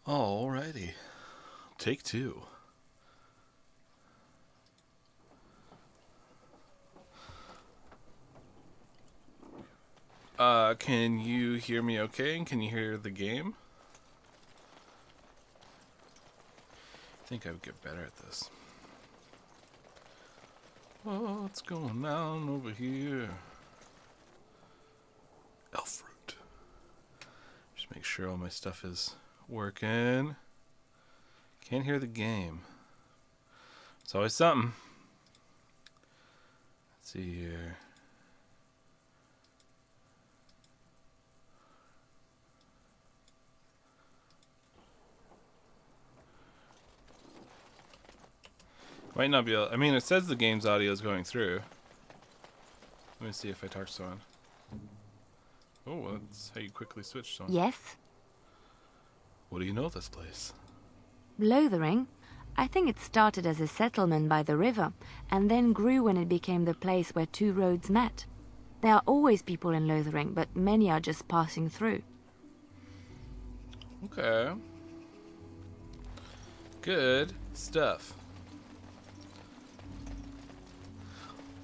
Alrighty. Take two. Can you hear me okay? And can you hear the game? I think I would get better at this. What's going on over here? Elf fruit. Just make sure all my stuff is working. Can't hear the game. It's always something. Let's see here. Might not be able, I mean, it says the game's audio is going through. Let me see if I talk to someone. Oh, that's how you quickly switch to someone. Yes? What do you know of this place? Lothering? I think it started as a settlement by the river, and then grew when it became the place where two roads met. There are always people in Lothering, but many are just passing through. Okay. Good stuff.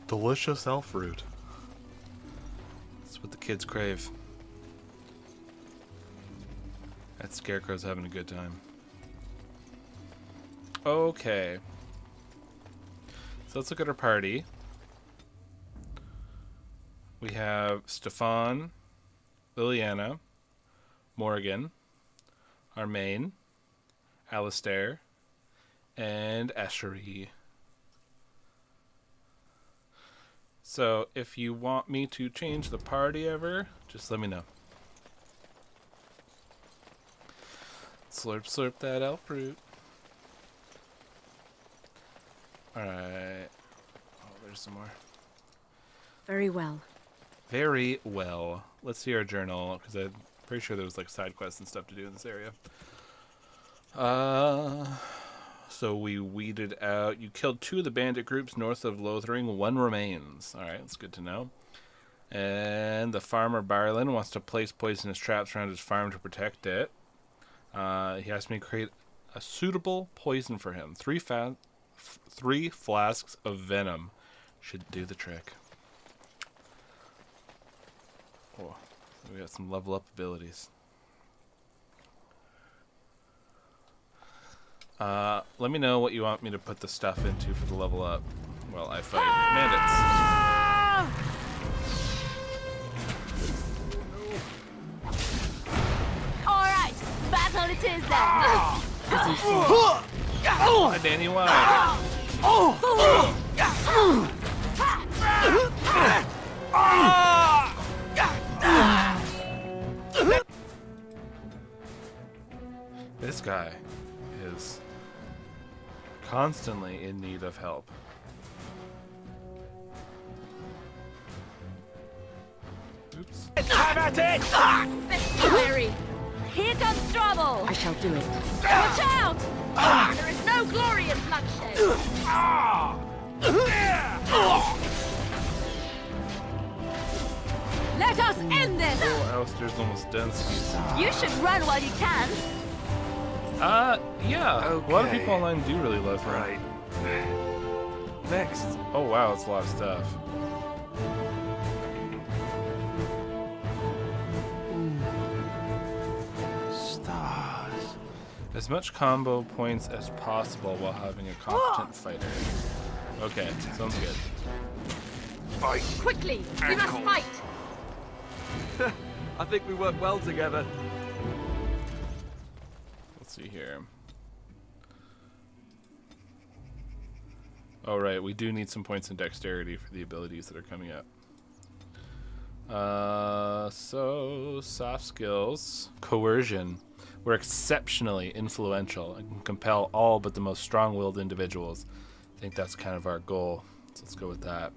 Delicious elf fruit. That's what the kids crave. That scarecrow's having a good time. Okay. So let's look at our party. We have Stefan, Liliana, Morgan, Armaine, Alistair, and Ashery. So if you want me to change the party ever, just let me know. Slurp, slurp that elf fruit. Alright. Oh, there's some more. Very well. Very well. Let's see our journal, because I'm pretty sure there was like side quests and stuff to do in this area. So we weeded out. You killed 2 of the bandit groups north of Lothering. 1 remains. Alright, that's good to know. And the farmer Barlin wants to place poisonous traps around his farm to protect it. He asked me to create a suitable poison for him. 3 flasks of venom should do the trick. Oh, we got some level up abilities. Let me know what you want me to put the stuff into for the level up while I fight bandits. Alright, battle it is then! Hi, Danny, why? This guy is constantly in need of help. Oops. Have at it! Victory! Here comes trouble! I shall do it. Watch out! There is no glory in bloodshed! Let us end this! Oh, Alistair's almost done. You should run while you can! Yeah. Okay. A lot of people online do really love her. Right. Next. Oh, wow, it's a lot of stuff. Stars. As much combo points as possible while having a competent fighter. Okay, sounds good. Fight. Quickly! We must fight! I think we work well together. Let's see here. Oh, right, we do need some points in dexterity for the abilities that are coming up. So, soft skills. Coercion. We're exceptionally influential and can compel all but the most strong-willed individuals. I think that's kind of our goal. So let's go with that.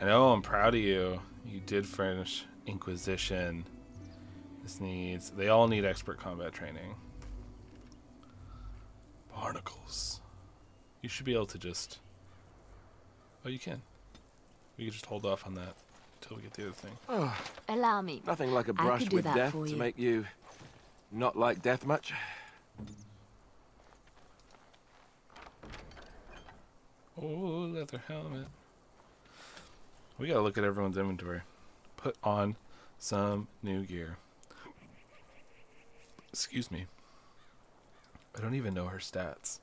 I know, I'm proud of you. You did finish Inquisition. They all need expert combat training. Barnacles. You should be able to just... Oh, you can. We can just hold off on that. till we get the other thing. Oh, Allow me. nothing like a I brush could do with that death for to you. make you not like death much. Oh, leather helmet. We gotta look at everyone's inventory. Put on some new gear. Excuse me. I don't even know her stats.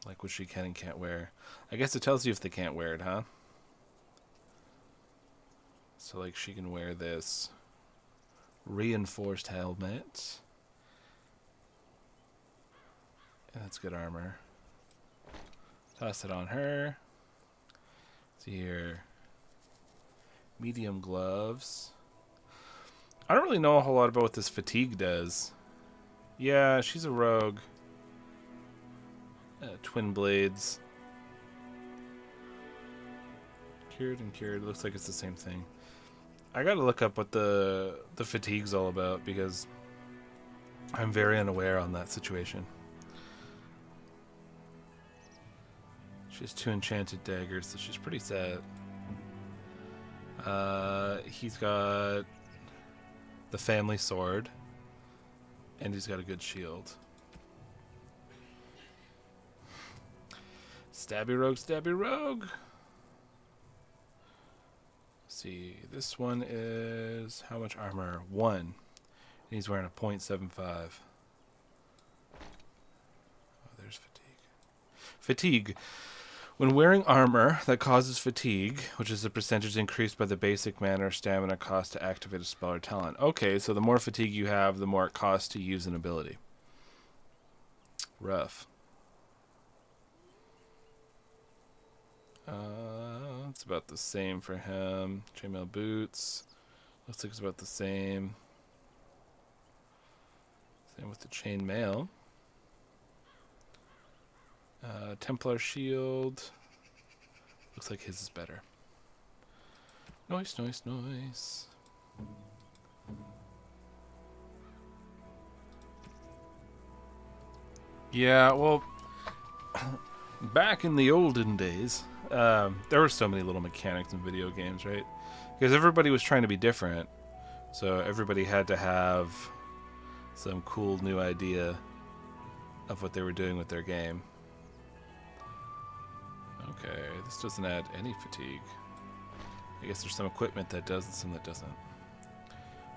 Like what she can and can't wear. I guess it tells you if they can't wear it, huh? So like she can wear this reinforced helmet. And that's good armor. Toss it on her. See here. Medium gloves. I don't really know a whole lot about what this fatigue does. Yeah, she's a rogue. Twin blades. Cured and cured. Looks like it's the same thing. I gotta look up what the fatigue's all about because I'm very unaware on that situation. She has 2 enchanted daggers, so she's pretty sad. He's got the family sword, and he's got a good shield. Stabby rogue, stabby rogue. Let's see, this one is how much armor? 1. And he's wearing a .75. Oh, there's fatigue. Fatigue. When wearing armor that causes fatigue, which is the percentage increased by the basic mana or stamina cost to activate a spell or talent. Okay, so the more fatigue you have, the more it costs to use an ability. Rough. It's about the same for him. Chainmail boots. Looks like it's about the same. Same with the chainmail. Templar shield. Looks like his is better. Nice, nice, nice. Yeah, well, back in the olden days, there were so many little mechanics in video games, right? Because everybody was trying to be different. So everybody had to have some cool new idea of what they were doing with their game. Okay, this doesn't add any fatigue. I guess there's some equipment that does and some that doesn't.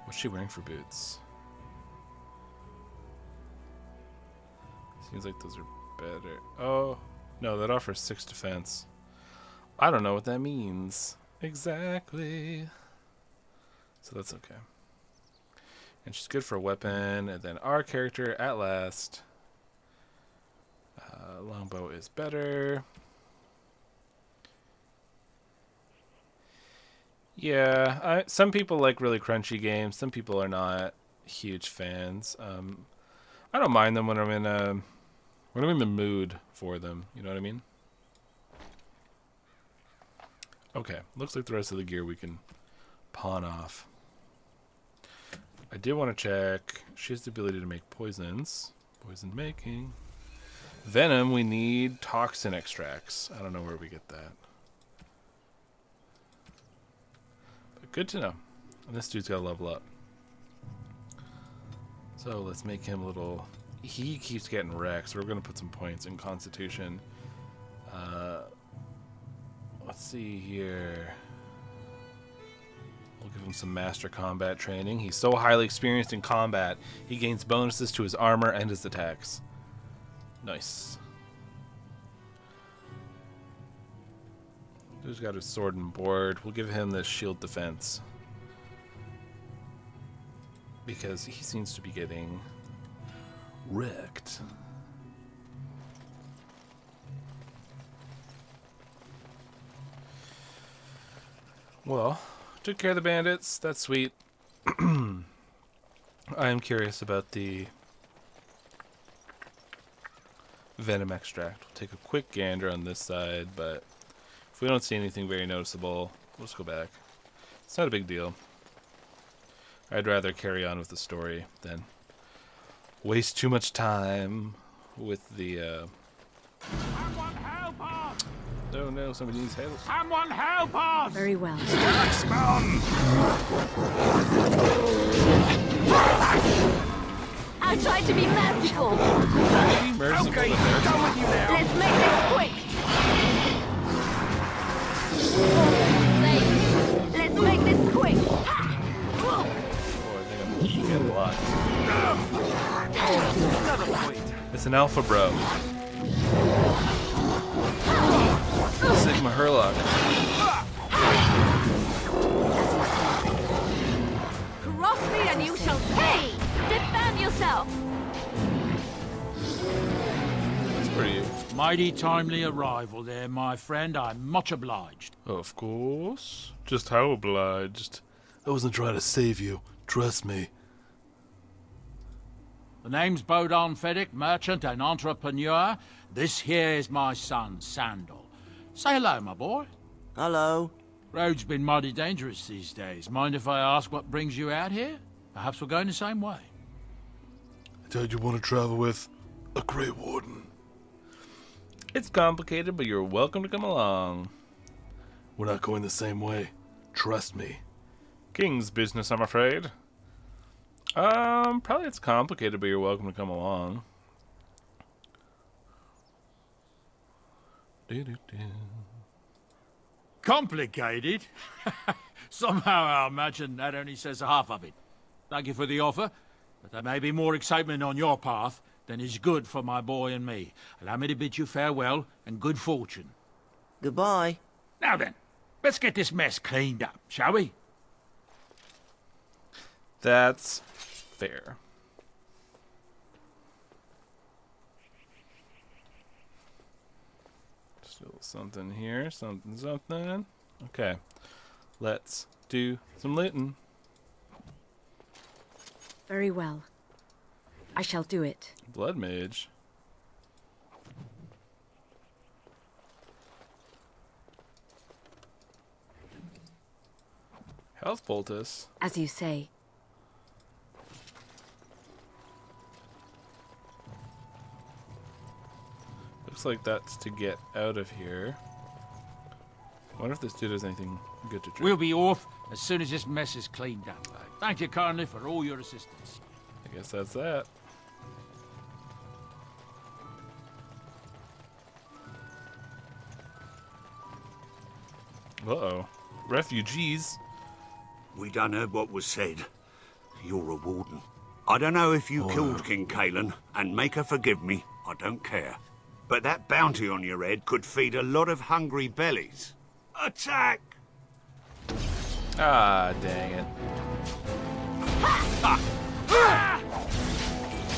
What's she wearing for boots? Seems like those are better. Oh, no, that offers 6 defense. I don't know what that means. Exactly. So that's okay. And she's good for a weapon. And then our character, at last. Longbow is better. Yeah, some people like really crunchy games. Some people are not huge fans. I don't mind them when I'm in the mood for them. You know what I mean? Okay, looks like the rest of the gear we can pawn off. I did want to check. She has the ability to make poisons. Poison making. Venom, we need toxin extracts. I don't know where we get that. But good to know. And this dude's got to level up. So let's make him a little... He keeps getting wrecked, so we're going to put some points in Constitution. Let's see here. We'll give him some Master Combat training. He's so highly experienced in combat, he gains bonuses to his armor and his attacks. Nice. Dude's got his sword and board. We'll give him the shield defense. Because he seems to be getting wrecked. Well, took care of the bandits. That's sweet. I am curious about the venom extract. We'll take a quick gander on this side, but if we don't see anything very noticeable, we'll just go back. It's not a big deal. I'd rather carry on with the story than waste too much time with the Oh no, somebody needs help. Someone help us! Very well. Axeman! I'll try to be merciful. Be merciful Okay, to mercy. go with you now. Let's make this quick. Let's make this quick. Oh, I think I'm gonna get a lot. Another point. It's an alpha bro. Sigma Herlock. Cross me and you shall pay. Defend yourself. That's pretty. Mighty timely arrival there, my friend. I'm much obliged. Of course. Just how obliged. I wasn't trying to save you. Trust me. The name's Bodon Feddick, merchant and entrepreneur. This here is my son, Sandal. Say hello, my boy. Hello. Road's been mighty dangerous these days. Mind if I ask what brings you out here? Perhaps we're going the same way. I told you want to travel with a Grey Warden. It's complicated, but you're welcome to come along. We're not going the same way. Trust me. King's business, I'm afraid. Probably it's complicated, but you're welcome to come along. Do-do-do. Complicated? Somehow I imagine that only says half of it. Thank you for the offer, but there may be more excitement on your path than is good for my boy and me. Allow me to bid you farewell and good fortune. Goodbye. Now then, let's get this mess cleaned up, shall we? That's fair. Still something here, something. Okay, let's do some looting. Very well. I shall do it. Blood mage. Health poultice. As you say. Looks like that's to get out of here. Wonder if this dude has anything good to drink. We'll be off as soon as this mess is cleaned up. Thank you kindly for all your assistance. I guess that's that. Uh-oh. Refugees? We done heard what was said. You're a warden. I don't know if you killed King Kalen, and make her forgive me, I don't care. But that bounty on your head could feed a lot of hungry bellies. Attack! Ah, dang it.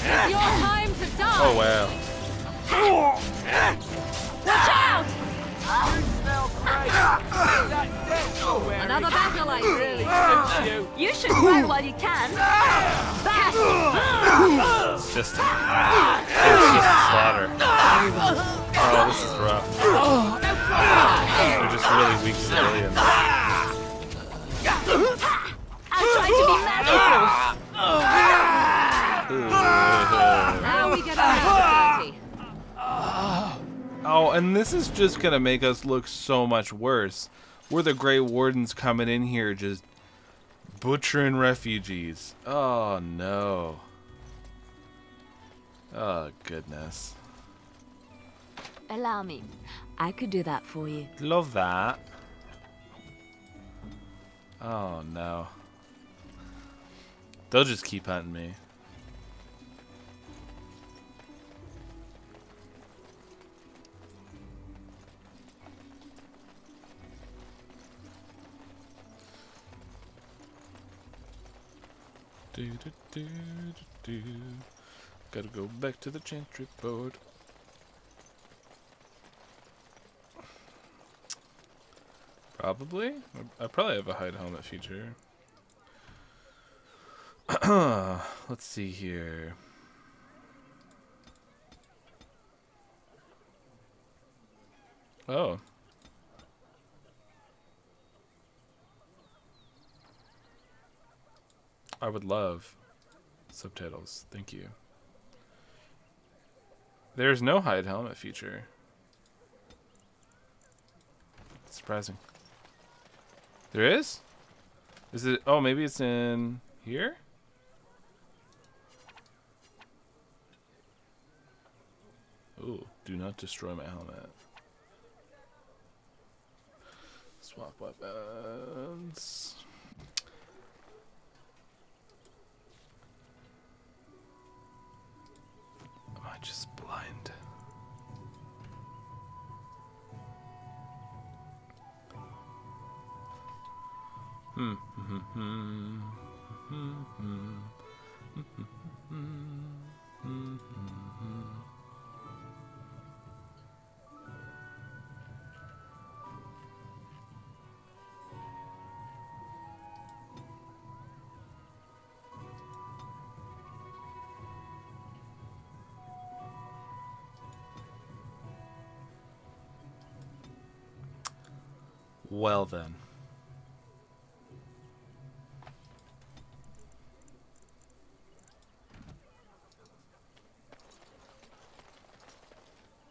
It's your time to die. Oh, wow. Watch out! You smell great. That death you're wearing Another battle I really see. suits you. You should run while you can. It's just slaughter. Oh, this is rough. They're just really weak civilians. I'll try to be merciful. Now we get our hands dirty. Oh, and this is just gonna make us look so much worse. We're the Grey Wardens coming in here just butchering refugees. Oh no. Oh goodness. Allow me. I could do that for you. Love that. Oh no. They'll just keep hunting me. Do, do, do, do, do. Gotta go back to the chantry board. Probably. I probably have a hide helmet feature. Let's see here. Oh. I would love subtitles. Thank you. There's no hide helmet feature. surprising. There is? Is it? Oh, maybe it's in here? Ooh, do not destroy my helmet. Swap weapons. Am I just blind? Well then.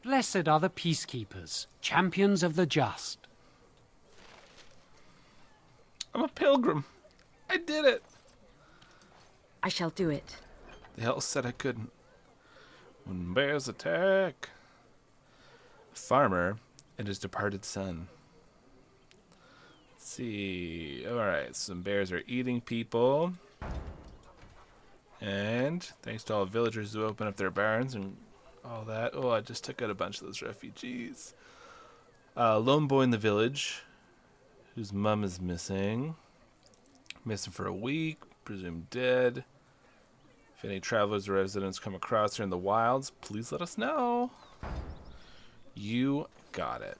Blessed are the peacekeepers, champions of the just. I'm a pilgrim. I did it. I shall do it. The hell said I couldn't. When bears attack. A farmer and his departed son. Let's see. Alright, some bears are eating people. And thanks to all the villagers who opened up their barns and all that. Oh, I just took out a bunch of those refugees. Lone boy in the village, whose mum is missing. Missing for a week, presumed dead. If any travelers or residents come across her in the wilds, please let us know. You got it.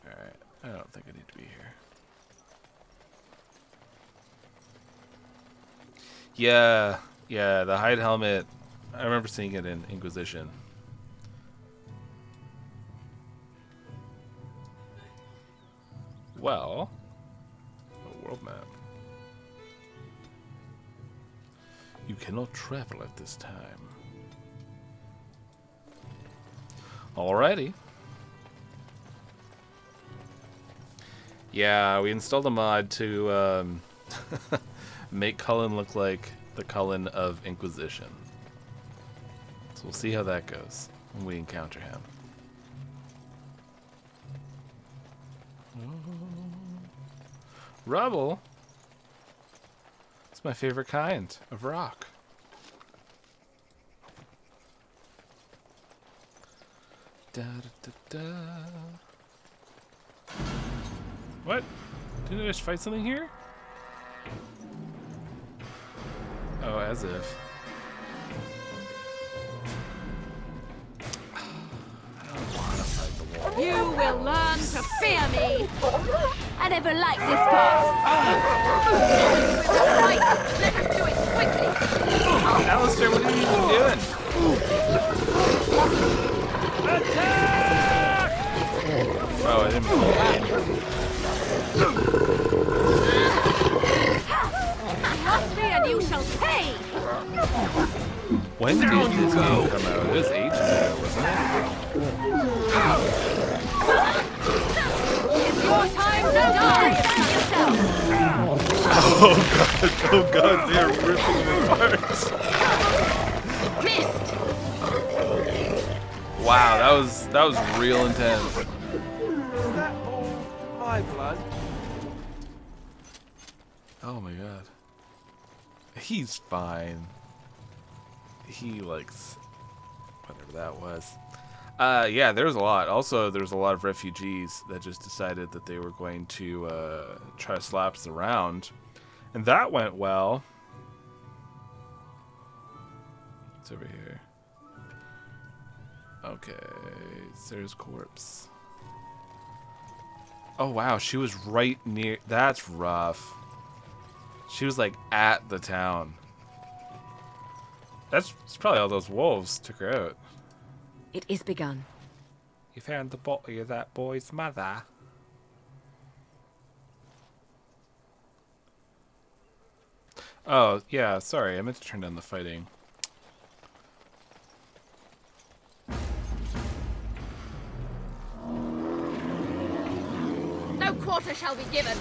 Alright, I don't think I need to be here. Yeah, the hide helmet. I remember seeing it in Inquisition. Well, a world map. You cannot travel at this time. Alrighty. Yeah, we installed a mod to make Cullen look like the Cullen of Inquisition. So we'll see how that goes when we encounter him. Rubble? It's my favorite kind of rock. Da, da, da, da. What? Didn't I just fight something here? Oh, as if. I don't want to fight the wall. You will learn to fear me. I never liked this part. Right, let us do it quickly. Alistair, what are you even doing? Attack! Oh, I didn't Trust me and you shall pay. When did this game come out? It was ages ago, wasn't it? It's your time to die. Yourself. Oh god, they're ripping them apart. Missed. Wow, that was real intense. Is that all my blood? Oh my god. He's fine. He likes whatever that was. Yeah, there's a lot. Also, there's a lot of refugees that just decided that they were going to try to slap us around. And that went well. It's over here. Okay, Sarah's corpse. Oh wow, she was right near. That's rough. She was like at the town. That's probably all those wolves took her out. It is begun. You found the body of that boy's mother. Oh, yeah, sorry. I meant to turn down the fighting. quarter shall be given.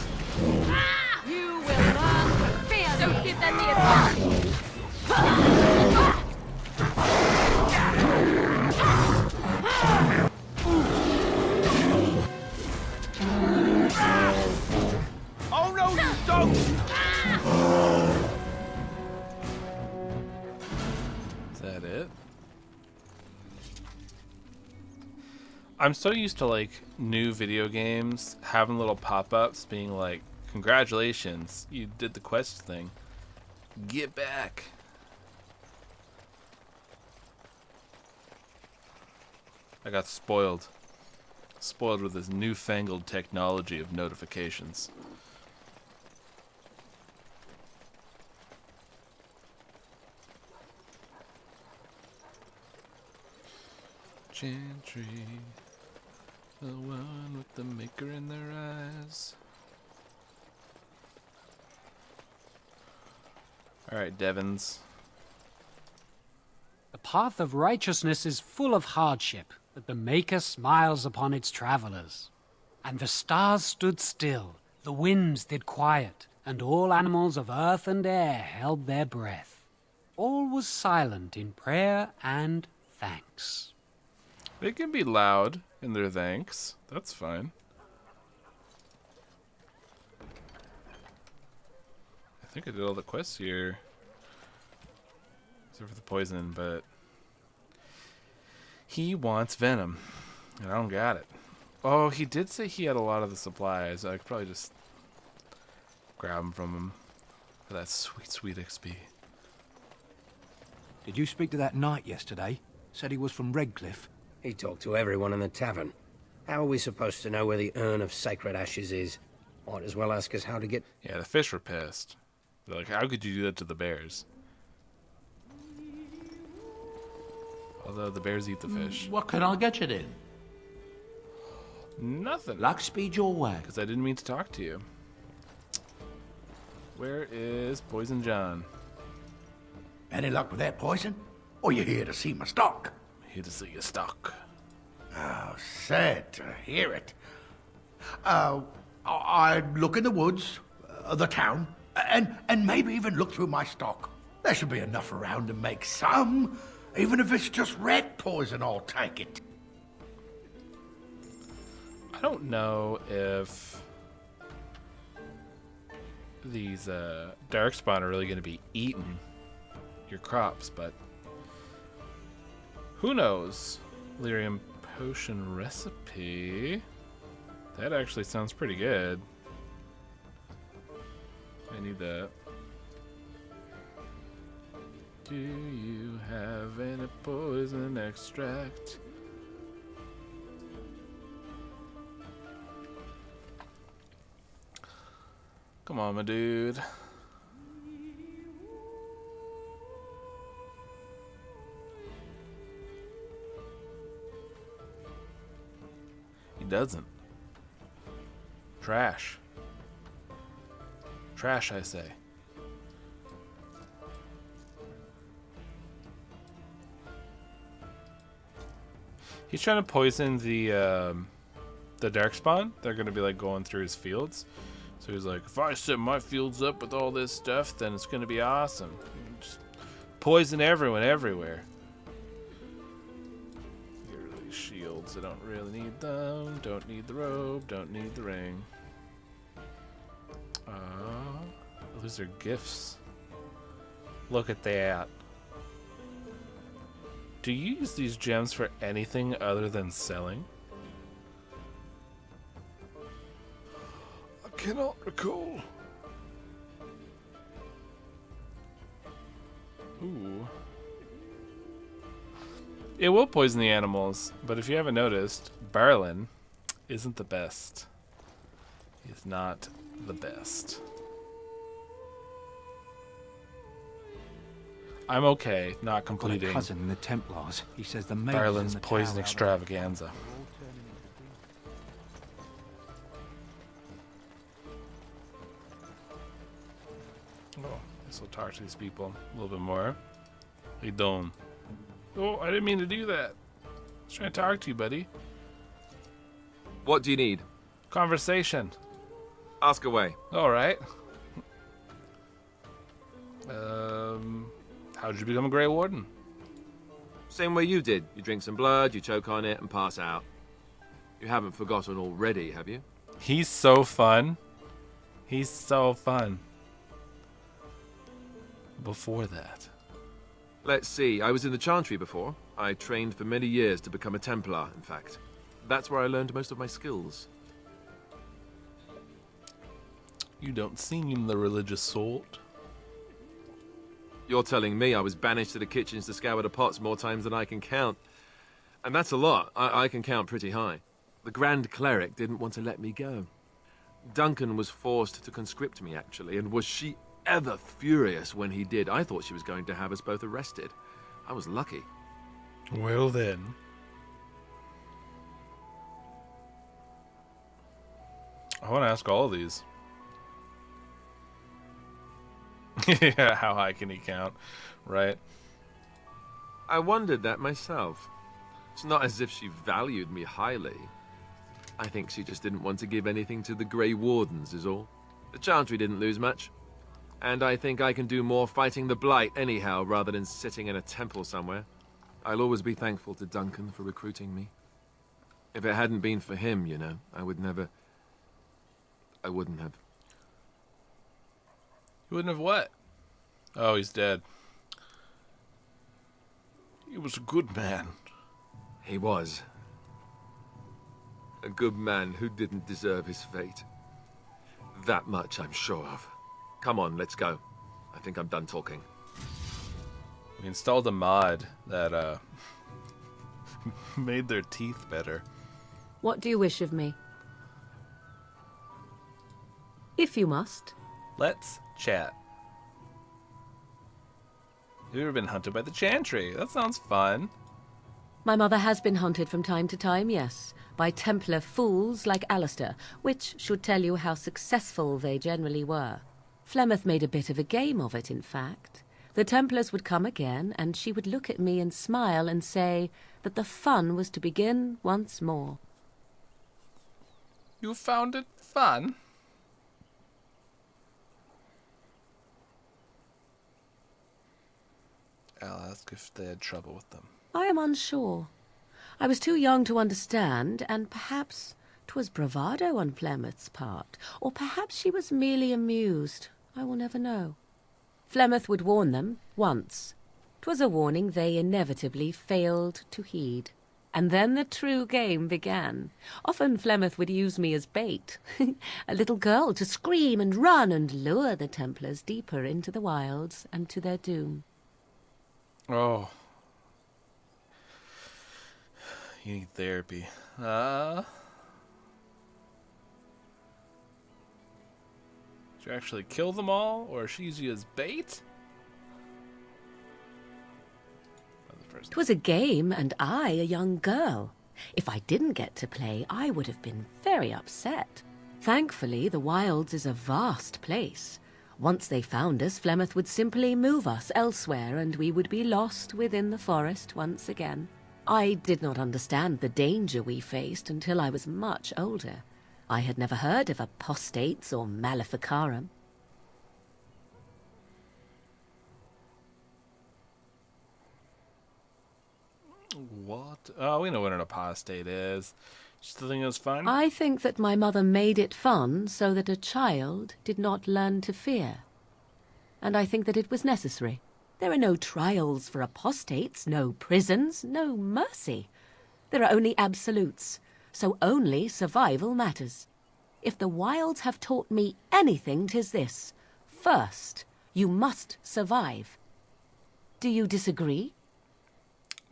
Ah! You will learn. Fear Don't give them the advantage. Oh no, you don't! Is that it? I'm so used to like new video games having little pop-ups being like, congratulations, you did the quest thing. Get back. I got spoiled. Spoiled with this newfangled technology of notifications. Gentry, the one with the maker in their eyes. Alright, Devons. The path of righteousness is full of hardship, but the Maker smiles upon its travelers. And the stars stood still, the winds did quiet, and all animals of earth and air held their breath. All was silent in prayer and thanks. They can be loud in their thanks. That's fine. I think I did all the quests here. Except for the poison, but... He wants venom. And I don't got it. Oh, he did say he had a lot of the supplies. I could probably just grab them from him for that sweet, sweet XP. Did you speak to that knight yesterday? Said he was from Redcliffe. He talked to everyone in the tavern. How are we supposed to know where the urn of sacred ashes is? Might as well ask us how to get... Yeah, the fish were pissed. They're like, how could you do that to the bears? Although the bears eat the fish. What can I get you then? Nothing. Luck speed your way. Because I didn't mean to talk to you. Where is Poison John? Any luck with that poison? Or you here to see my stock? Here to see your stock. Oh, sad to hear it. I'd look in the woods, the town, and maybe even look through my stock. There should be enough around to make some. Even if it's just rat poison, I'll take it. I don't know if these darkspawn are really going to be eating your crops, but who knows? Lyrium potion recipe. That actually sounds pretty good. I need that. Do you have any poison extract? Come on, my dude. He doesn't. Trash. Trash, I say. He's trying to poison the darkspawn. They're gonna be like going through his fields. So he's like, if I set my fields up with all this stuff, then it's gonna be awesome. Just poison everyone everywhere. Get rid of these shields. I don't really need them. Don't need the robe. Don't need the ring. Those are gifts. Look at that. Do you use these gems for anything other than selling? I cannot recall. Ooh. It will poison the animals, but if you haven't noticed, Barlin isn't the best. He's not the best. I'm okay not completing Got a cousin in the Templars. He says the mages Barlin's in the poison tower extravaganza. Oh, I guess we'll talk to these people a little bit more. How you doing? Oh, I didn't mean to do that. I was trying to talk to you, buddy. What do you need? Conversation. Ask away. All right. How did you become a Grey Warden? Same way you did. You drink some blood, you choke on it, and pass out. You haven't forgotten already, have you? He's so fun. He's so fun. Before that. Let's see. I was in the Chantry before. I trained for many years to become a Templar, in fact. That's where I learned most of my skills. You don't seem the religious sort. You're telling me I was banished to the kitchens to scour the pots more times than I can count. And that's a lot. I can count pretty high. The Grand Cleric didn't want to let me go. Duncan was forced to conscript me, actually, and was she ever furious when he did. I thought she was going to have us both arrested. I was lucky. Well then. I want to ask all of these. Yeah, how high can he count? Right. I wondered that myself. It's not as if she valued me highly. I think she just didn't want to give anything to the Grey Wardens, is all. The Chantry didn't lose much. And I think I can do more fighting the Blight anyhow, rather than sitting in a temple somewhere. I'll always be thankful to Duncan for recruiting me. If it hadn't been for him, you know, I wouldn't have. You wouldn't have what? Oh, he's dead. He was a good man. He was. A good man who didn't deserve his fate. That much I'm sure of. Come on, let's go. I think I'm done talking. We installed a mod that made their teeth better. What do you wish of me? If you must. Let's chat. Have you ever been hunted by the Chantry? That sounds fun. My mother has been hunted from time to time, yes, by Templar fools like Alistair, which should tell you how successful they generally were. Flemeth made a bit of a game of it, in fact. The Templars would come again, and she would look at me and smile and say that the fun was to begin once more. You found it fun? I'll ask if they had trouble with them. I am unsure. I was too young to understand, and perhaps 'twas bravado on Flemeth's part, or perhaps she was merely amused. I will never know. Flemeth would warn them, once. 'Twas a warning they inevitably failed to heed. And then the true game began. Often Flemeth would use me as bait, a little girl to scream and run and lure the Templars deeper into the wilds and to their doom. Oh. You need therapy. Did you actually kill them all, or she use you as bait? 'Twas a game, and I a young girl. If I didn't get to play, I would have been very upset. Thankfully, the wilds is a vast place. Once they found us, Flemeth would simply move us elsewhere, and we would be lost within the forest once again. I did not understand the danger we faced until I was much older. I had never heard of apostates or maleficarum. What? Oh, we know what an apostate is. You still think it was fun? I think that my mother made it fun so that a child did not learn to fear. And I think that it was necessary. There are no trials for apostates, no prisons, no mercy. There are only absolutes, so only survival matters. If the wilds have taught me anything, 'tis this. First, you must survive. Do you disagree?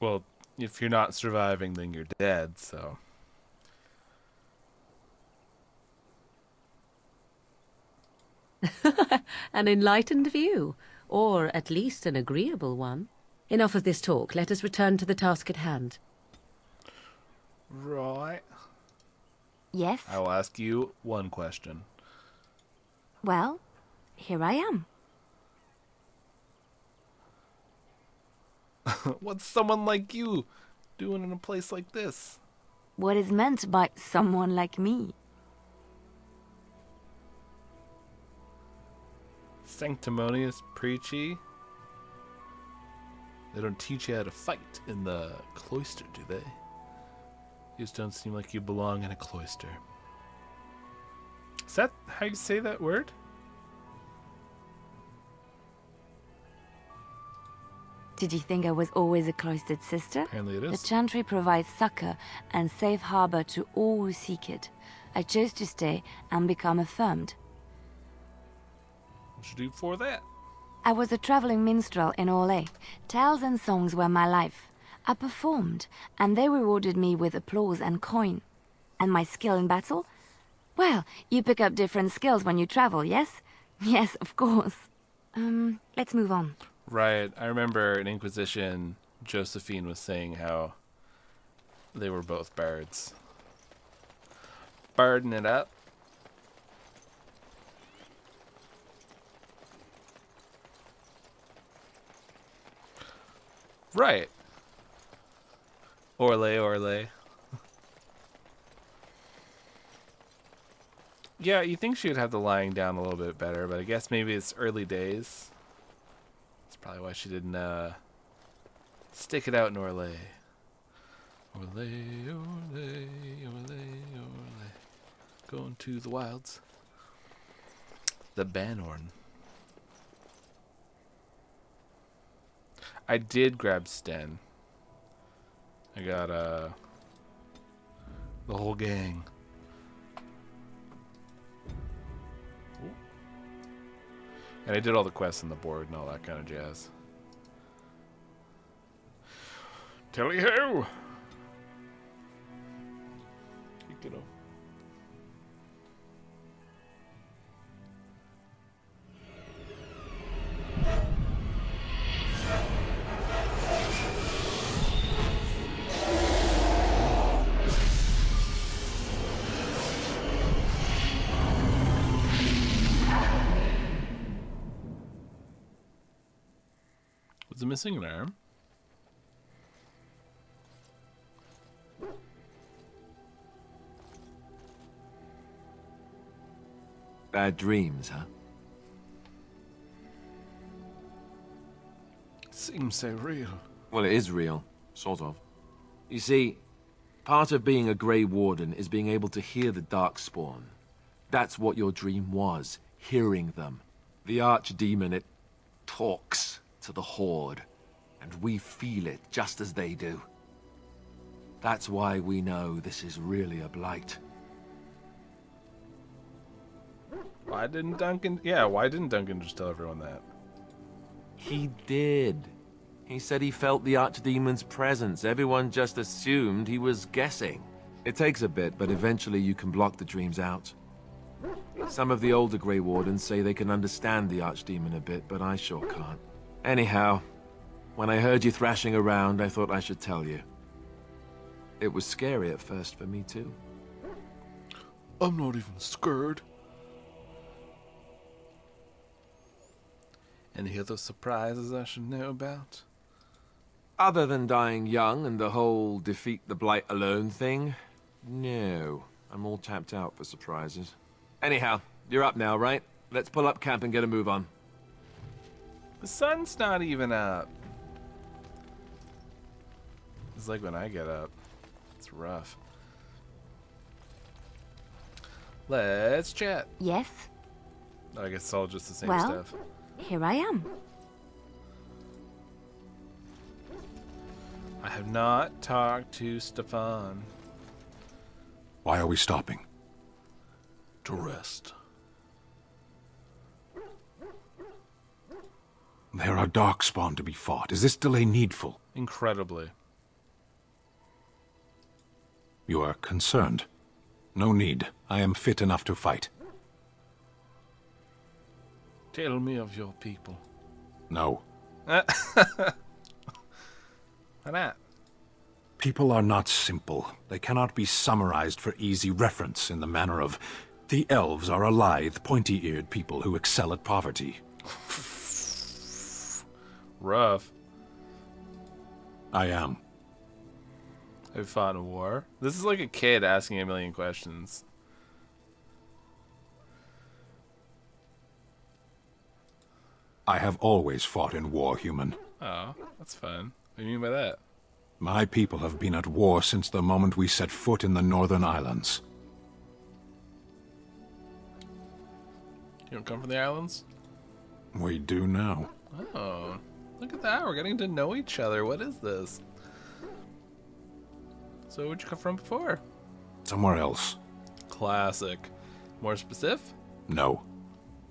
Well, if you're not surviving, then you're dead, so... An enlightened view, or at least an agreeable one. Enough of this talk. Let us return to the task at hand. Right. Yes? I will ask you one question. Well, here I am. What's someone like you doing in a place like this? What is meant by someone like me? Sanctimonious, preachy. They don't teach you how to fight in the cloister, do they? You just don't seem like you belong in a cloister. Is that how you say that word? Did you think I was always a cloistered sister? Apparently it is. The chantry provides succor and safe harbor to all who seek it. I chose to stay and become affirmed. What should you do for that? I was a traveling minstrel in Orlais. Tales and songs were my life. I performed, and they rewarded me with applause and coin. And my skill in battle? Well, you pick up different skills when you travel, yes? Yes, of course. Let's move on. Right. I remember in Inquisition, Josephine was saying how they were both bards. Barding it up. Right. Orlais. Yeah, you think she'd have the lying down a little bit better, but I guess maybe it's early days. That's probably why she didn't stick it out in Orlais. Orlais. Going to the wilds. The Banhorn. I did grab Sten. I got the whole gang. Ooh. And I did all the quests on the board and all that kind of jazz. Tally ho! Kick it off. Was it missing an arm? Bad dreams, huh? Seems so real. Well, it is real. Sort of. You see, part of being a Grey Warden is being able to hear the Darkspawn. That's what your dream was, hearing them. The Archdemon, it talks to the Horde, and we feel it just as they do. That's why we know this is really a blight. Why didn't Duncan just tell everyone that? He did. He said he felt the Archdemon's presence. Everyone just assumed he was guessing. It takes a bit, but eventually you can block the dreams out. Some of the older Grey Wardens say they can understand the Archdemon a bit, but I sure can't. Anyhow, when I heard you thrashing around, I thought I should tell you. It was scary at first for me, too. I'm not even scared. Any other surprises I should know about? Other than dying young and the whole defeat the Blight alone thing, no. I'm all tapped out for surprises. Anyhow, you're up now, right? Let's pull up camp and get a move on. The sun's not even up. It's like when I get up. It's rough. Let's chat. Yes? I guess it's all just the same Well, stuff. here I am. I have not talked to Stefan. Why are we stopping? To rest. There are Darkspawn to be fought. Is this delay needful? Incredibly. You are concerned. No need. I am fit enough to fight. Tell me of your people. No. Why not? People are not simple. They cannot be summarized for easy reference in the manner of, the elves are a lithe, pointy-eared people who excel at poverty. Rough. I am. I've fought in a war. This is like a kid asking a million questions. I have always fought in war, human. Oh, that's fun. What do you mean by that? My people have been at war since the moment we set foot in the Northern Islands. You don't come from the islands? We do now. Oh, look at that. We're getting to know each other. What is this? So where'd you come from before? Somewhere else. Classic. More specific? No.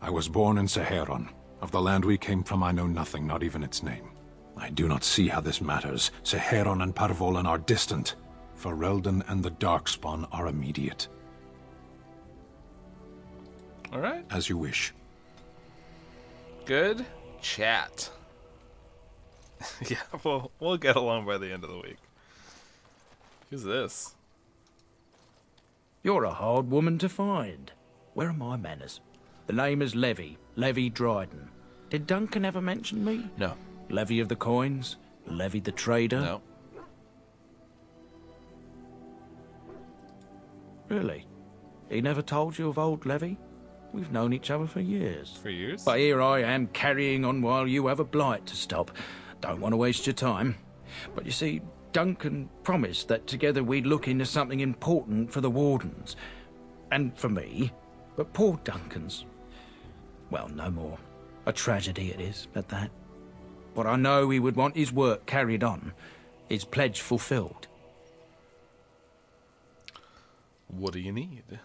I was born in Seheron. Of the land we came from, I know nothing, not even its name. I do not see how this matters. Seheron and Parvolan are distant. Ferelden and the Darkspawn are immediate. All right. As you wish. Good chat. Yeah, we'll get along by the end of the week. Who's this? You're a hard woman to find. Where are my manners? The name is Levy Dryden. Did Duncan ever mention me? No. Levy of the Coins? Levy the Trader? No. Really? He never told you of old Levy? We've known each other for years. For years? But here I am carrying on while you have a blight to stop. Don't want to waste your time. But you see, Duncan promised that together we'd look into something important for the Wardens. And for me. But poor Duncan's... well, no more. A tragedy it is, at that. But I know he would want his work carried on. His pledge fulfilled. What do you need?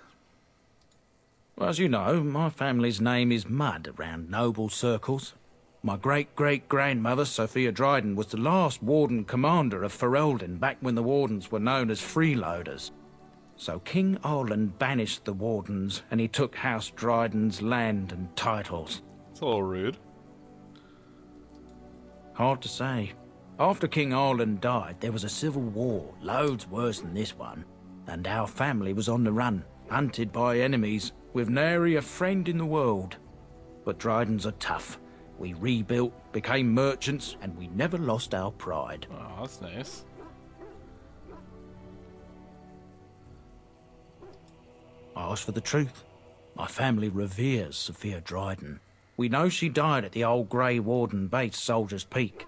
Well, as you know, my family's name is mud around noble circles. My great-great-grandmother, Sophia Dryden, was the last Warden Commander of Ferelden back when the Wardens were known as freeloaders. So King Arland banished the Wardens, and he took House Dryden's land and titles. It's a little rude. Hard to say. After King Arland died, there was a civil war, loads worse than this one. And our family was on the run, hunted by enemies, with nary a friend in the world. But Drydens are tough. We rebuilt, became merchants, and we never lost our pride. Oh, that's nice. I ask for the truth. My family reveres Sophia Dryden. We know she died at the old Grey Warden base, Soldier's Peak.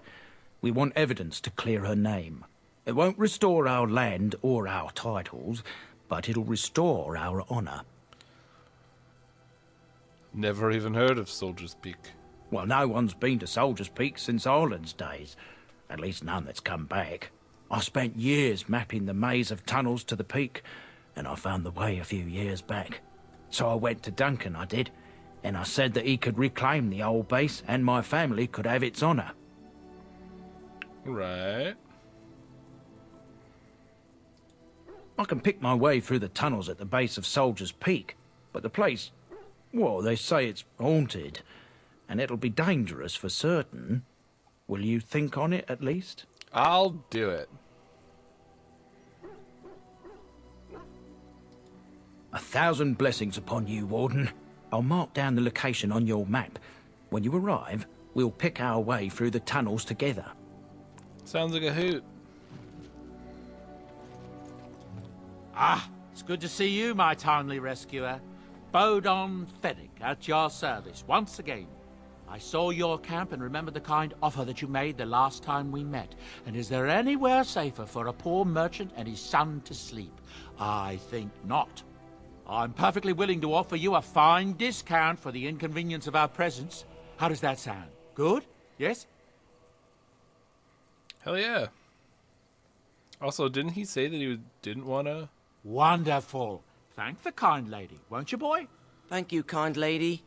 We want evidence to clear her name. It won't restore our land or our titles, but it'll restore our honour. Never even heard of Soldier's Peak. Well, no one's been to Soldier's Peak since Ireland's days. At least none that's come back. I spent years mapping the maze of tunnels to the peak, and I found the way a few years back. So I went to Duncan, I did, and I said that he could reclaim the old base and my family could have its honour. Right. I can pick my way through the tunnels at the base of Soldier's Peak, but the place, well, they say it's haunted, and it'll be dangerous for certain. Will you think on it, at least? I'll do it. 1,000 blessings upon you, Warden. I'll mark down the location on your map. When you arrive, we'll pick our way through the tunnels together. Sounds like a hoot. Ah, it's good to see you, my timely rescuer. Bodon Fennick, at your service, once again. I saw your camp and remember the kind offer that you made the last time we met. And is there anywhere safer for a poor merchant and his son to sleep? I think not. I'm perfectly willing to offer you a fine discount for the inconvenience of our presence. How does that sound? Good? Yes? Hell yeah. Also, didn't he say that he didn't want to? Wonderful. Thank the kind lady, won't you, boy? Thank you, kind lady.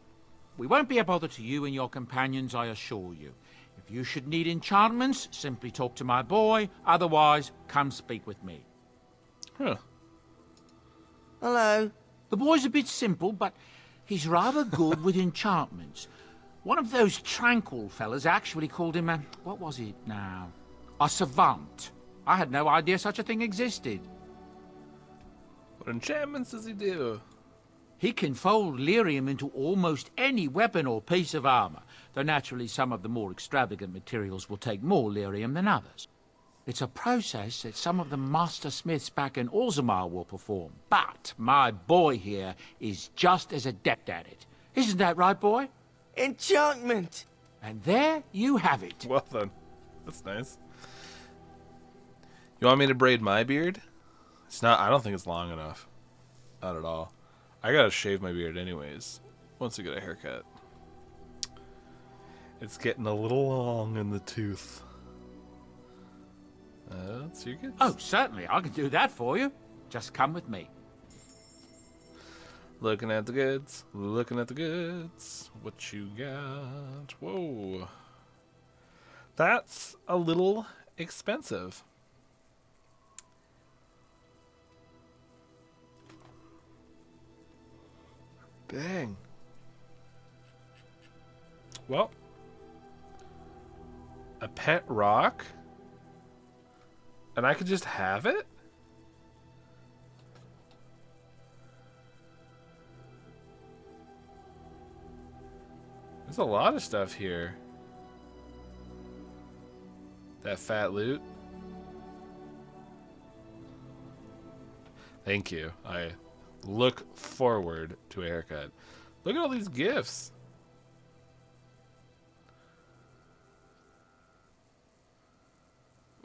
We won't be a bother to you and your companions, I assure you. If you should need enchantments, simply talk to my boy. Otherwise, come speak with me. Huh. Hello. The boy's a bit simple, but he's rather good with enchantments. One of those tranquil fellas actually called him a... what was it now? A savant. I had no idea such a thing existed. What enchantments does he do? He can fold lyrium into almost any weapon or piece of armor, though naturally some of the more extravagant materials will take more lyrium than others. It's a process that some of the master smiths back in Orzammar will perform, but my boy here is just as adept at it. Isn't that right, boy? Enchantment! And there you have it. Well done. That's nice. You want me to braid my beard? It's not. I don't think it's long enough. Not at all. I gotta shave my beard anyways. Once I get a haircut. It's getting a little long in the tooth. So you're good. Oh, certainly. I can do that for you. Just come with me. Looking at the goods. Looking at the goods. What you got? Whoa. That's a little expensive. Dang. Well, a pet rock? And I could just have it? There's a lot of stuff here. That fat loot. Thank you. I look forward to a haircut. Look at all these gifts.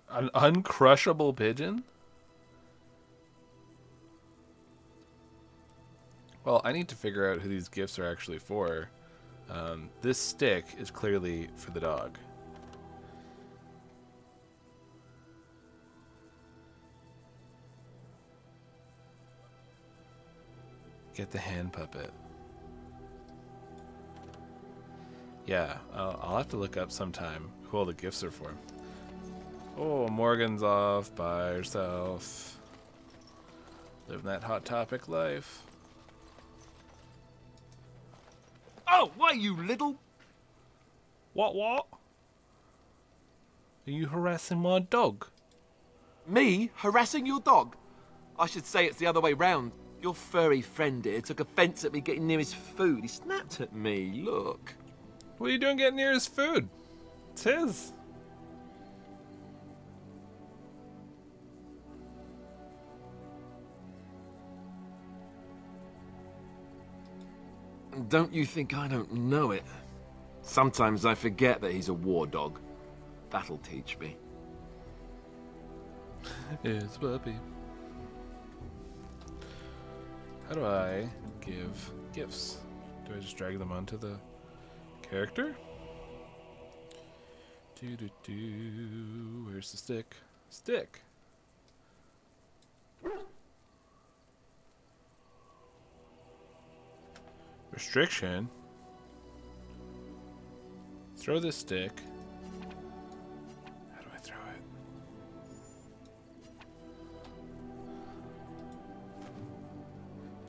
An uncrushable pigeon? Well, I need to figure out who these gifts are actually for. This stick is clearly for the dog. Get the hand puppet. Yeah, I'll have to look up sometime who all the gifts are for. Oh, Morgan's off by herself. Living that Hot Topic life. Oh, why, you little... What? Are you harassing my dog? Me harassing your dog? I should say it's the other way round. Your furry friend here took offence at me getting near his food. He snapped at me, look. What are you doing getting near his food? It's his. Don't you think I don't know it? Sometimes I forget that he's a war dog. That'll teach me. It's puppy. How do I give gifts? Do I just drag them onto the character? Where's the stick? Stick. Restriction. Throw this stick. How do I throw it?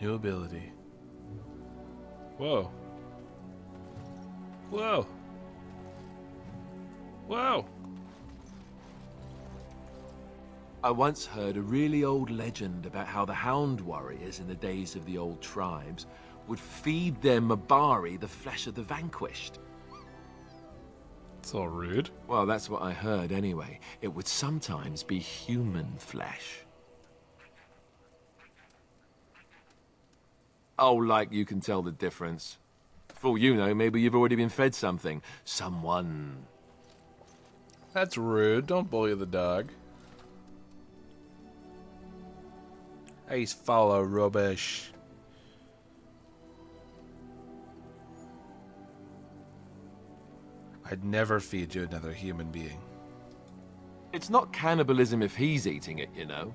New ability. Whoa. Whoa. Whoa. I once heard a really old legend about how the Hound warriors in the days of the old tribes would feed their Mabari the flesh of the vanquished. It's all rude. Well, that's what I heard anyway. It would sometimes be human flesh. Oh, like you can tell the difference. For all you know, maybe you've already been fed something. Someone. That's rude. Don't bully the dog. He's full of rubbish. I'd never feed you another human being. It's not cannibalism if he's eating it, you know.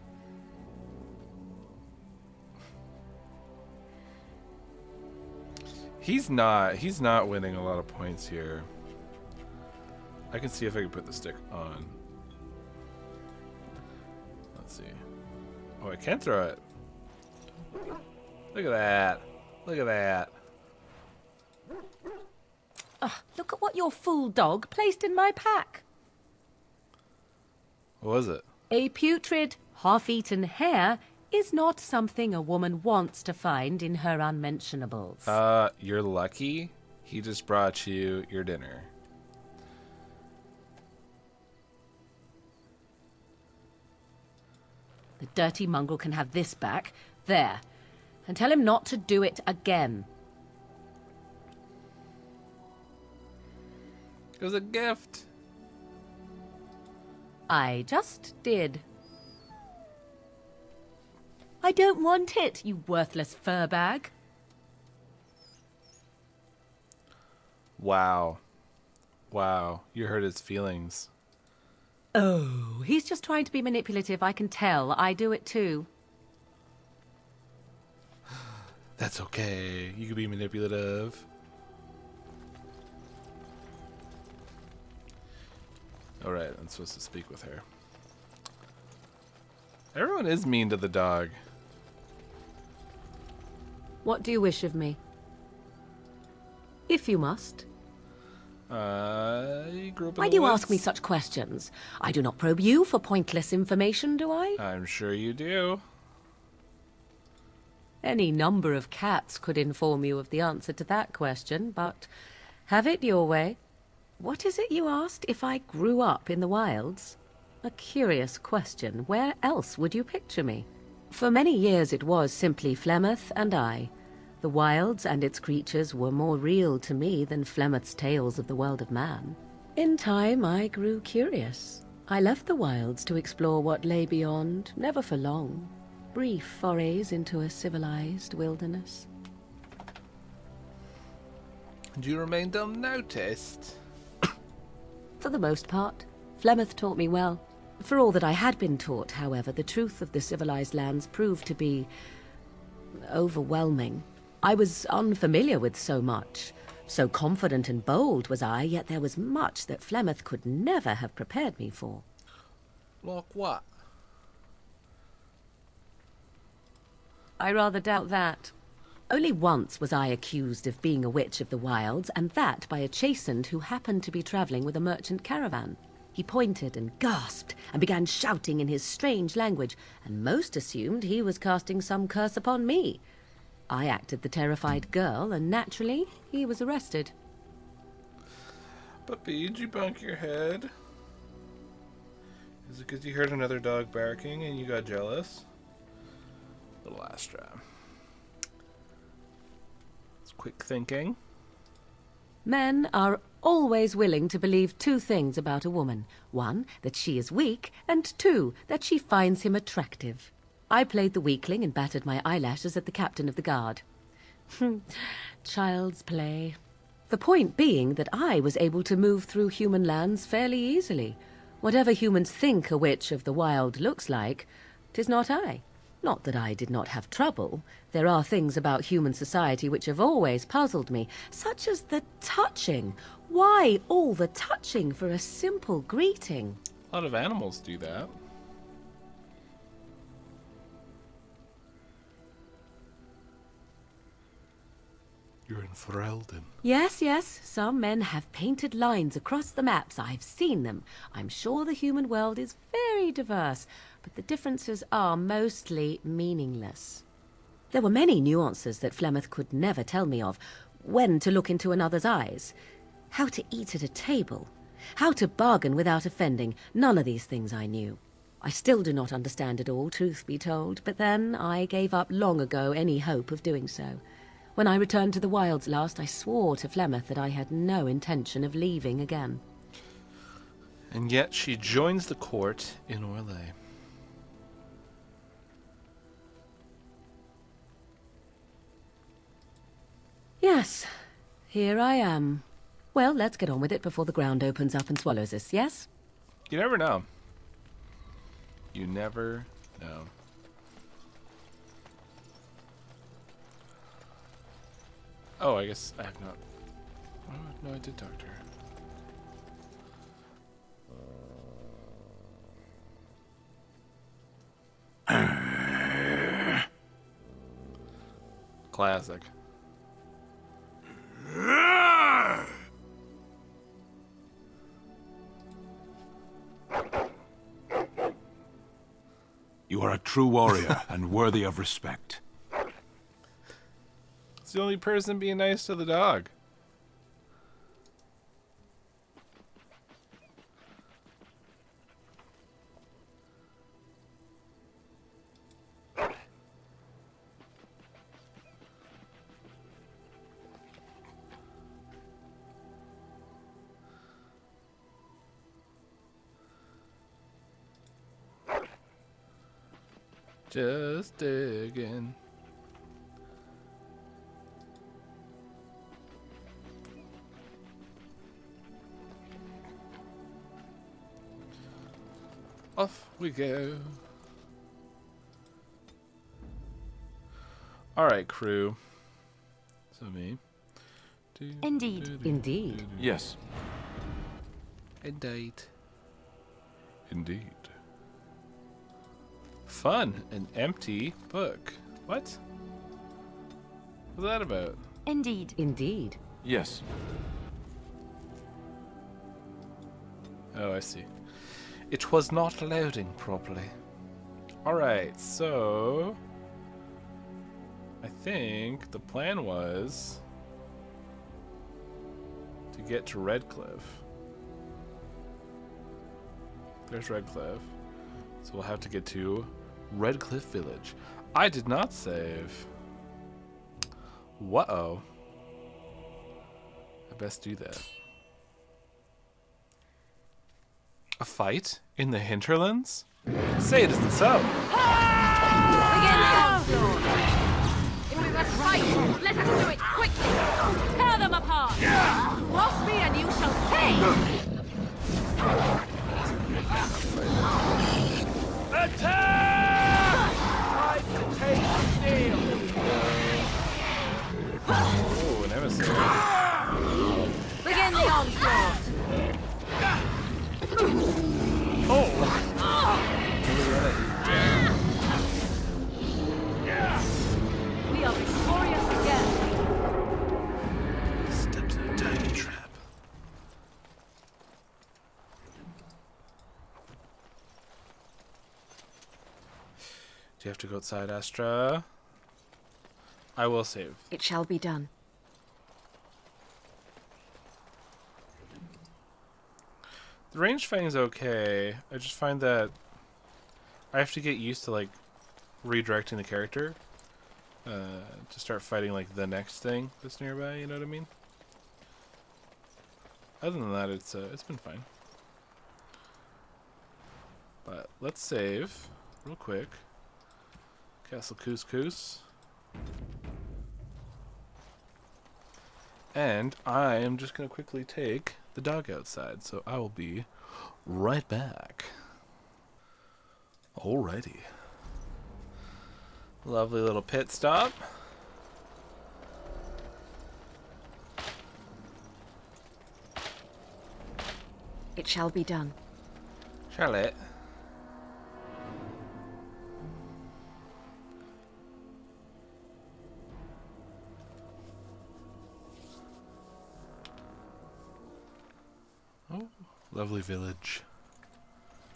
He's not winning a lot of points here. I can see if I can put the stick on. Let's see. Oh, I can throw it. Look at that. Look at that. Look at what your fool dog placed in my pack. What was it? A putrid, half-eaten hare is not something a woman wants to find in her unmentionables. You're lucky. He just brought you your dinner. The dirty mongrel can have this back. There. And tell him not to do it again. It was a gift. I just did. I don't want it, you worthless fur bag. Wow. Wow. You hurt his feelings. Oh, he's just trying to be manipulative, I can tell. I do it too. That's okay. You can be manipulative. Alright, I'm supposed to speak with her. Everyone is mean to the dog. What do you wish of me? If you must. You grew up in Why the do you woods? ask me such questions? I do not probe you for pointless information, do I? I'm sure you do. Any number of cats could inform you of the answer to that question, but have it your way. What is it you asked? If I grew up in the wilds? A curious question. Where else would you picture me? For many years it was simply Flemeth and I. The wilds and its creatures were more real to me than Flemeth's tales of the world of man. In time, I grew curious. I left the wilds to explore what lay beyond, never for long. Brief forays into a civilized wilderness. And you remained unnoticed. For the most part, Flemeth taught me well. For all that I had been taught, however, the truth of the civilized lands proved to be overwhelming. I was unfamiliar with so much. So confident and bold was I, yet there was much that Flemeth could never have prepared me for. Like what? I rather doubt that. Only once was I accused of being a witch of the wilds, and that by a chastened who happened to be travelling with a merchant caravan. He pointed and gasped and began shouting in his strange language, and most assumed he was casting some curse upon me. I acted the terrified girl, and naturally, he was arrested. Puppy, did you bonk your head? Is it because you heard another dog barking and you got jealous? Little Astra. It's quick thinking. Men are always willing to believe two things about a woman. One, that she is weak, and two, that she finds him attractive. I played the weakling and battered my eyelashes at the captain of the guard. Child's play. The point being that I was able to move through human lands fairly easily. Whatever humans think a witch of the wild looks like, 'tis not I. Not that I did not have trouble. There are things about human society which have always puzzled me, such as the touching. Why all the touching for a simple greeting? A lot of animals do that. You're in Ferelden. Yes, yes, some men have painted lines across the maps. I've seen them. I'm sure the human world is very diverse, but the differences are mostly meaningless. There were many nuances that Flemeth could never tell me of. When to look into another's eyes, how to eat at a table, how to bargain without offending. None of these things I knew. I still do not understand it all, truth be told, but then I gave up long ago any hope of doing so. When I returned to the wilds last, I swore to Flemeth that I had no intention of leaving again. And yet she joins the court in Orlais. Yes, here I am. Well, let's get on with it before the ground opens up and swallows us, yes? You never know. You never know. Oh, I guess I have not. Oh, no, I did talk to her. Classic. You are a true warrior and worthy of respect. It's the only person being nice to the dog. Just digging. Off we go. Alright, crew. So me. Indeed. Indeed. Yes. Indeed. Indeed. Fun. An empty book. What? What's that about? Indeed. Indeed. Yes. Oh, I see. It was not loading properly. Alright, so... I think the plan was... to get to Redcliffe. There's Redcliffe. So we'll have to get to Redcliffe Village. I did not save. Whoa. I best do that. A fight in the hinterlands? Say it isn't so. Begin the onslaught! If we must fight, let us do it quickly! Tear them apart! Cross me and you shall pay! Attack! Time to take steel! Oh, an emissary. Begin the onslaught! We are victorious again! Stepped in a tiny trap. Do you have to go outside, Astra? I will save. It shall be done. The range fighting is okay. I just find that I have to get used to like redirecting the character to start fighting like the next thing that's nearby. You know what I mean? Other than that, it's been fine. But let's save real quick. Castle Couscous. And I am just going to quickly take the dog outside, so I will be right back. Alrighty. Lovely little pit stop. It shall be done. Charlotte. Oh, lovely village.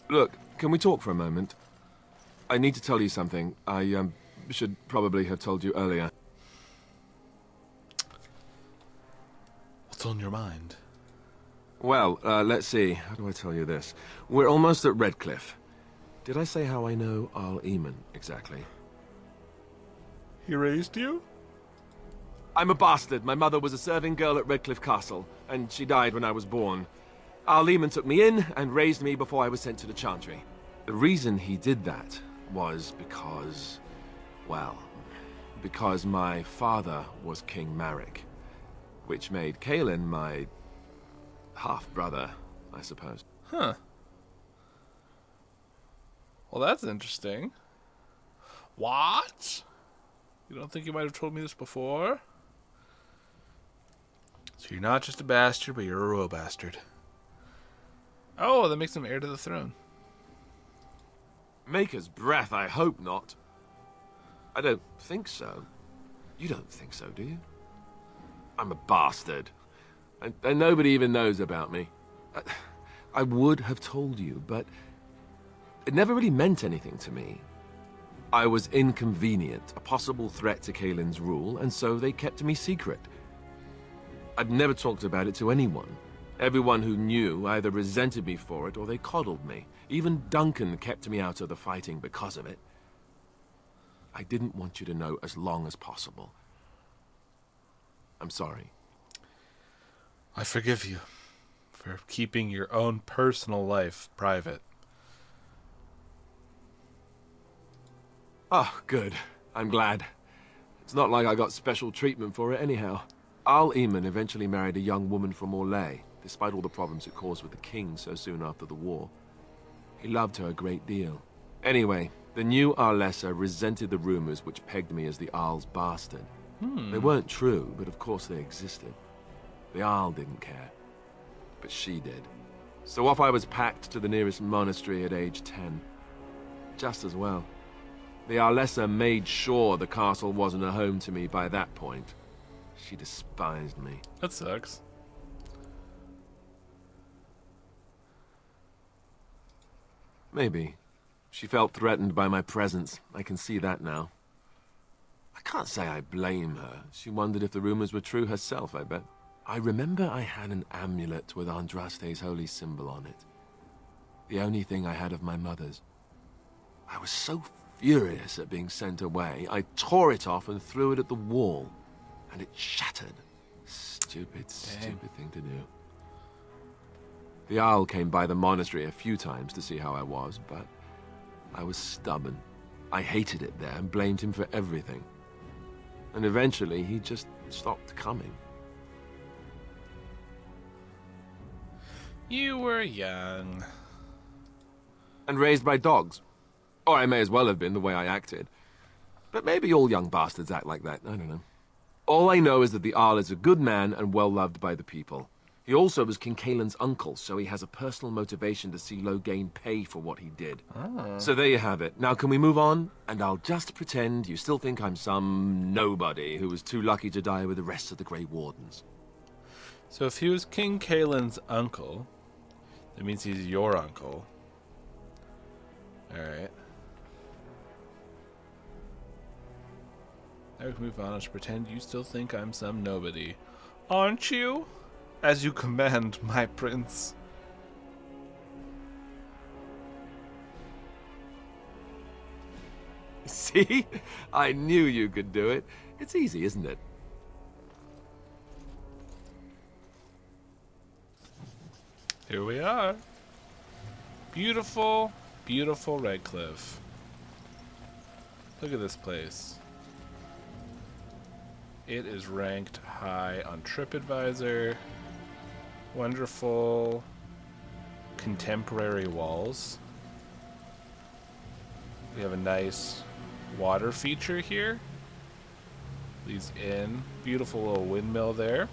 Look, can we talk for a moment? I need to tell you something. I should probably have told you earlier. What's on your mind? Well, let's see. How do I tell you this? We're almost at Redcliffe. Did I say how I know Arl Eamon exactly? He raised you? I'm a bastard. My mother was a serving girl at Redcliffe Castle, and she died when I was born. Arl Eamon took me in and raised me before I was sent to the Chantry. The reason he did that was because, well, because my father was King Marek, which made Kaelin my half-brother, I suppose. Huh. Well, that's interesting. What? You don't think you might have told me this before? So you're not just a bastard, but you're a royal bastard. Oh, that makes him heir to the throne. Maker's breath, I hope not. I don't think so. You don't think so, do you? I'm a bastard. And nobody even knows about me. I would have told you, but it never really meant anything to me. I was inconvenient, a possible threat to Kaelin's rule, and so they kept me secret. I'd never talked about it to anyone. Everyone who knew either resented me for it or they coddled me. Even Duncan kept me out of the fighting because of it. I didn't want you to know as long as possible. I'm sorry. I forgive you for keeping your own personal life private. Oh, good. I'm glad. It's not like I got special treatment for it anyhow. Al Eamon eventually married a young woman from Orlais, despite all the problems it caused with the king so soon after the war. He loved her a great deal. Anyway, the new Arlessa resented the rumors which pegged me as the Arl's bastard. They weren't true, but of course they existed. The Arl didn't care, but she did. So off I was packed to the nearest monastery at age 10. Just as well. The Arlessa made sure the castle wasn't a home to me by that point. She despised me. That sucks. Maybe. She felt threatened by my presence. I can see that now. I can't say I blame her. She wondered if the rumors were true herself, I bet. I remember I had an amulet with Andraste's holy symbol on it. The only thing I had of my mother's. I was so furious at being sent away, I tore it off and threw it at the wall. And it shattered. Stupid thing to do. The Owl came by the monastery a few times to see how I was, but I was stubborn. I hated it there and blamed him for everything. And eventually, he just stopped coming. You were young. And raised by dogs. Or I may as well have been, the way I acted. But maybe all young bastards act like that, I don't know. All I know is that the Arl is a good man and well-loved by the people. He also was King Kaelin's uncle, so he has a personal motivation to see Loghain pay for what he did. So there you have it. Now can we move on? And I'll just pretend you still think I'm some nobody who was too lucky to die with the rest of the Grey Wardens. So if he was King Kaelin's uncle, that means he's your uncle. Alright. Now we can move on and pretend you still think I'm some nobody. Aren't you? As you command, my prince. See? I knew you could do it. It's easy, isn't it? Here we are. Beautiful, beautiful Redcliffe. Look at this place. It is ranked high on TripAdvisor. Wonderful contemporary walls. We have a nice water feature here. Leads in. Beautiful little windmill there.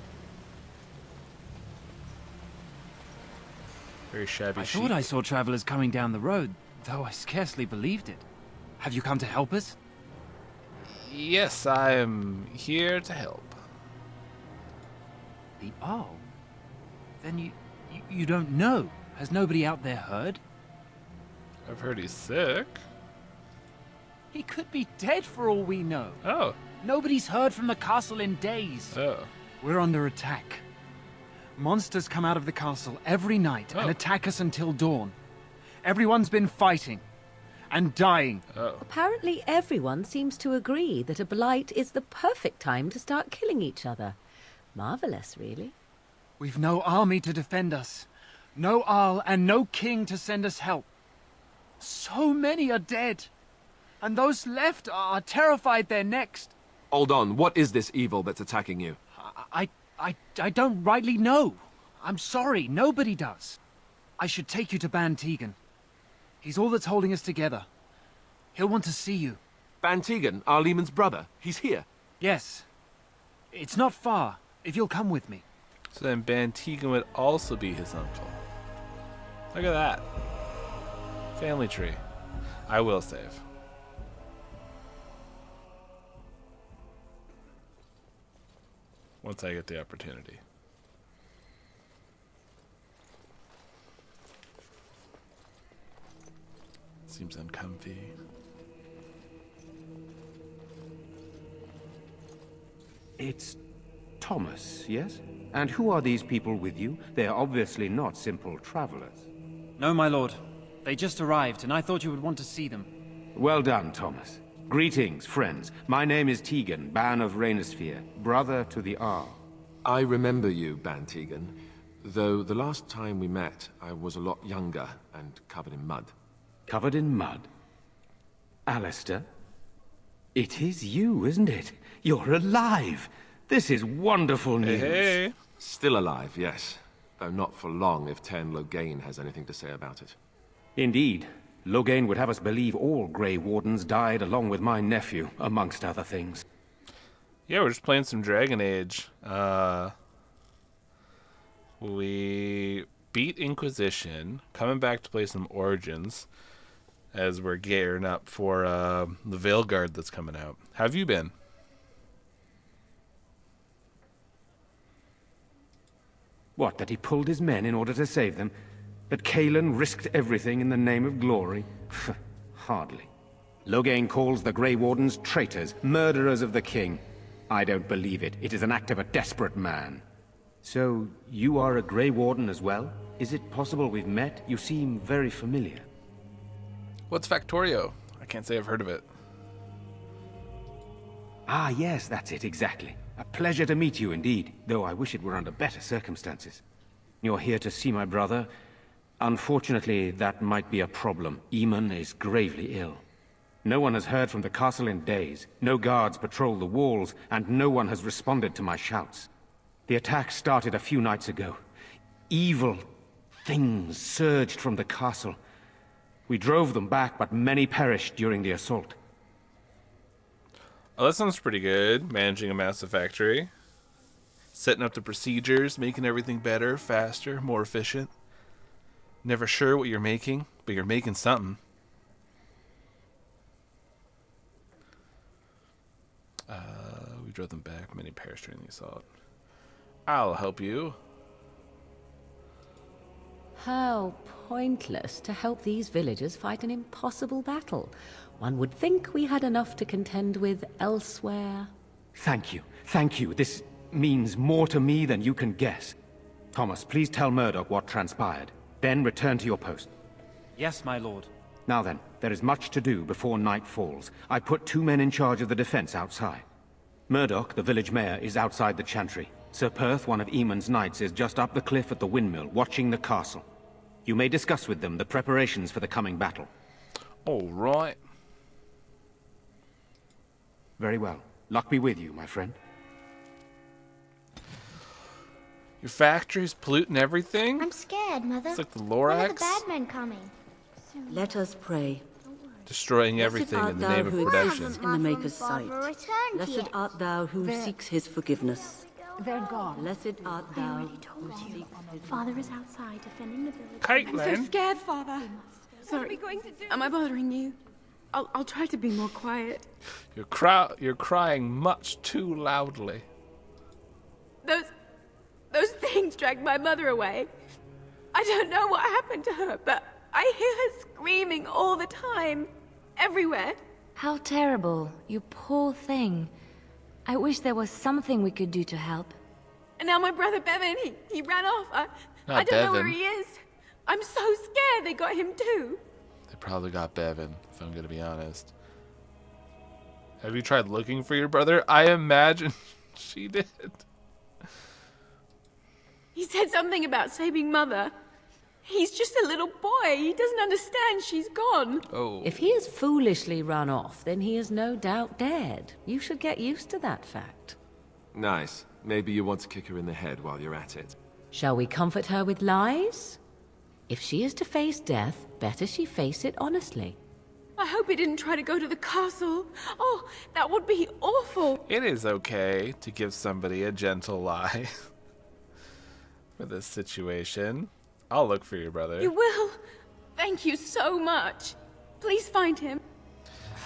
Very shabby I chic. thought I saw travelers coming down the road, though I scarcely believed it. Have you come to help us? Yes, I am here to help. The Arl? Then you don't know. Has nobody out there heard? I've heard he's sick. He could be dead for all we know. Oh. Nobody's heard from the castle in days. Oh. We're under attack. Monsters come out of the castle every night and attack us until dawn. Everyone's been fighting and dying. Apparently everyone seems to agree that a blight is the perfect time to start killing each other. Marvelous, really. We've no army to defend us. No Arl and no king to send us help. So many are dead. And those left are terrified they're next. Hold on, what is this evil that's attacking you? I don't rightly know. I'm sorry, nobody does. I should take you to Ban Tegan. He's all that's holding us together. He'll want to see you. Ban Tegan, Ar Lemon's brother. He's here. Yes. It's not far, if you'll come with me. So then Ban Tegan would also be his uncle. Look at that. Family tree. I will save. Once I get the opportunity. Seems uncomfy. It's Thomas, yes? And who are these people with you? They are obviously not simple travelers. No, my lord. They just arrived, and I thought you would want to see them. Well done, Thomas. Greetings, friends. My name is Tegan, Ban of Rainisfere, brother to the Arl. I remember you, Ban Tegan. Though the last time we met, I was a lot younger and covered in mud. Covered in mud? Alistair? It is you, isn't it? You're alive. This is wonderful news. Hey. Still alive, yes. Though not for long if Ten Logain has anything to say about it. Indeed. Logain would have us believe all Grey Wardens died along with my nephew, amongst other things. Yeah, we're just playing some Dragon Age. We beat Inquisition, coming back to play some Origins as we're gearing up for the Veilguard that's coming out. How have you been? What, that he pulled his men in order to save them? That Cailan risked everything in the name of glory? Hardly. Logain calls the Grey Wardens traitors, murderers of the king. I don't believe it. It is an act of a desperate man. So, you are a Grey Warden as well? Is it possible we've met? You seem very familiar. What's Factorio? I can't say I've heard of it. Ah, yes, that's it, exactly. A pleasure to meet you indeed, though I wish it were under better circumstances. You're here to see my brother. Unfortunately, that might be a problem. Eamon is gravely ill. No one has heard from the castle in days. No guards patrol the walls, and no one has responded to my shouts. The attack started a few nights ago. Evil things surged from the castle. We drove them back, but many perished during the assault. Oh, that sounds pretty good. Managing a massive factory. Setting up the procedures, making everything better, faster, more efficient. Never sure what you're making, but you're making something. We drove them back. Many perished during the assault. I'll help you. How pointless to help these villagers fight an impossible battle. One would think we had enough to contend with elsewhere. Thank you. Thank you. This means more to me than you can guess. Thomas, please tell Murdoch what transpired. Then return to your post. Yes, my lord. Now then, there is much to do before night falls. I put 2 men in charge of the defense outside. Murdoch, the village mayor, is outside the chantry. Sir Perth, one of Eamon's knights, is just up the cliff at the windmill, watching the castle. You may discuss with them the preparations for the coming battle. All right. Very well. Luck be with you, my friend. Your factory's polluting everything? I'm scared, Mother. It's like the When are the Lorax. bad men coming? Let us pray. Destroying everything in the name of production. In the Maker's sight. Returned Blessed yet. art thou who seeks his forgiveness. They're gone. Blessed art thou Told you. Father is outside defending the village. Caitlin. I'm so scared, Father. What are we going to do? Am I bothering you? I'll try to be more quiet. You're crying much too loudly. Those things dragged my mother away. I don't know what happened to her, but I hear her screaming all the time. Everywhere. How terrible. You poor thing. I wish there was something we could do to help. And now my brother Bevan, he ran off. I don't know where Bevan. he is. I'm so scared they got him too. They probably got Bevan, if I'm going to be honest. Have you tried looking for your brother? I imagine she did. He said something about saving Mother. He's just a little boy. He doesn't understand she's gone. Oh. If he has foolishly run off, then he is no doubt dead. You should get used to that fact. Nice. Maybe you want to kick her in the head while you're at it. Shall we comfort her with lies? If she is to face death, better she face it honestly. I hope he didn't try to go to the castle. Oh, that would be awful. It is okay to give somebody a gentle lie for this situation. I'll look for your brother. You will? Thank you so much. Please find him.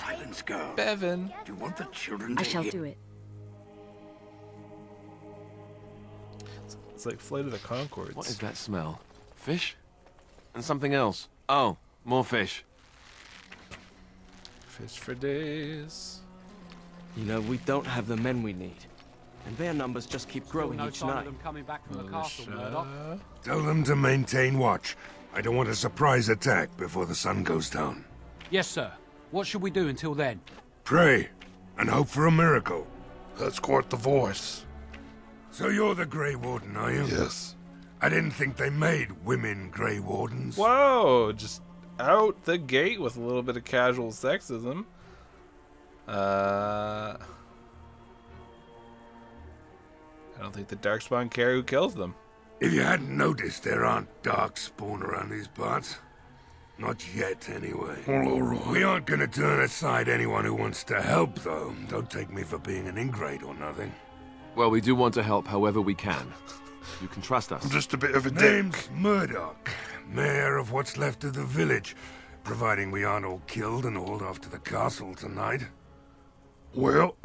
Silence, girl. Bevan. Do you want the children to I shall hear? do it. It's like Flight of the Conchords. What is that smell? Fish? And something else. Oh, more fish. Fish for days. You know, we don't have the men we need. And their numbers just keep growing No each sign of night. them coming back from the castle, Murdoch. Tell them to maintain watch. I don't want a surprise attack before the sun goes down. Yes, sir. What should we do until then? Pray, and hope for a miracle. That's quite the voice. So you're the Grey Warden, are you? Yes. I didn't think they made women Grey Wardens. Whoa, just out the gate with a little bit of casual sexism. I don't think the Darkspawn care who kills them. If you hadn't noticed, there aren't Darkspawn around these parts. Not yet, anyway. Well, all right. We aren't gonna turn aside anyone who wants to help, though. Don't take me for being an ingrate or nothing. Well, we do want to help however we can. You can trust us. I'm just a bit of a dick. Name's Murdoch, mayor of what's left of the village, providing we aren't all killed and hauled off to the castle tonight. Well,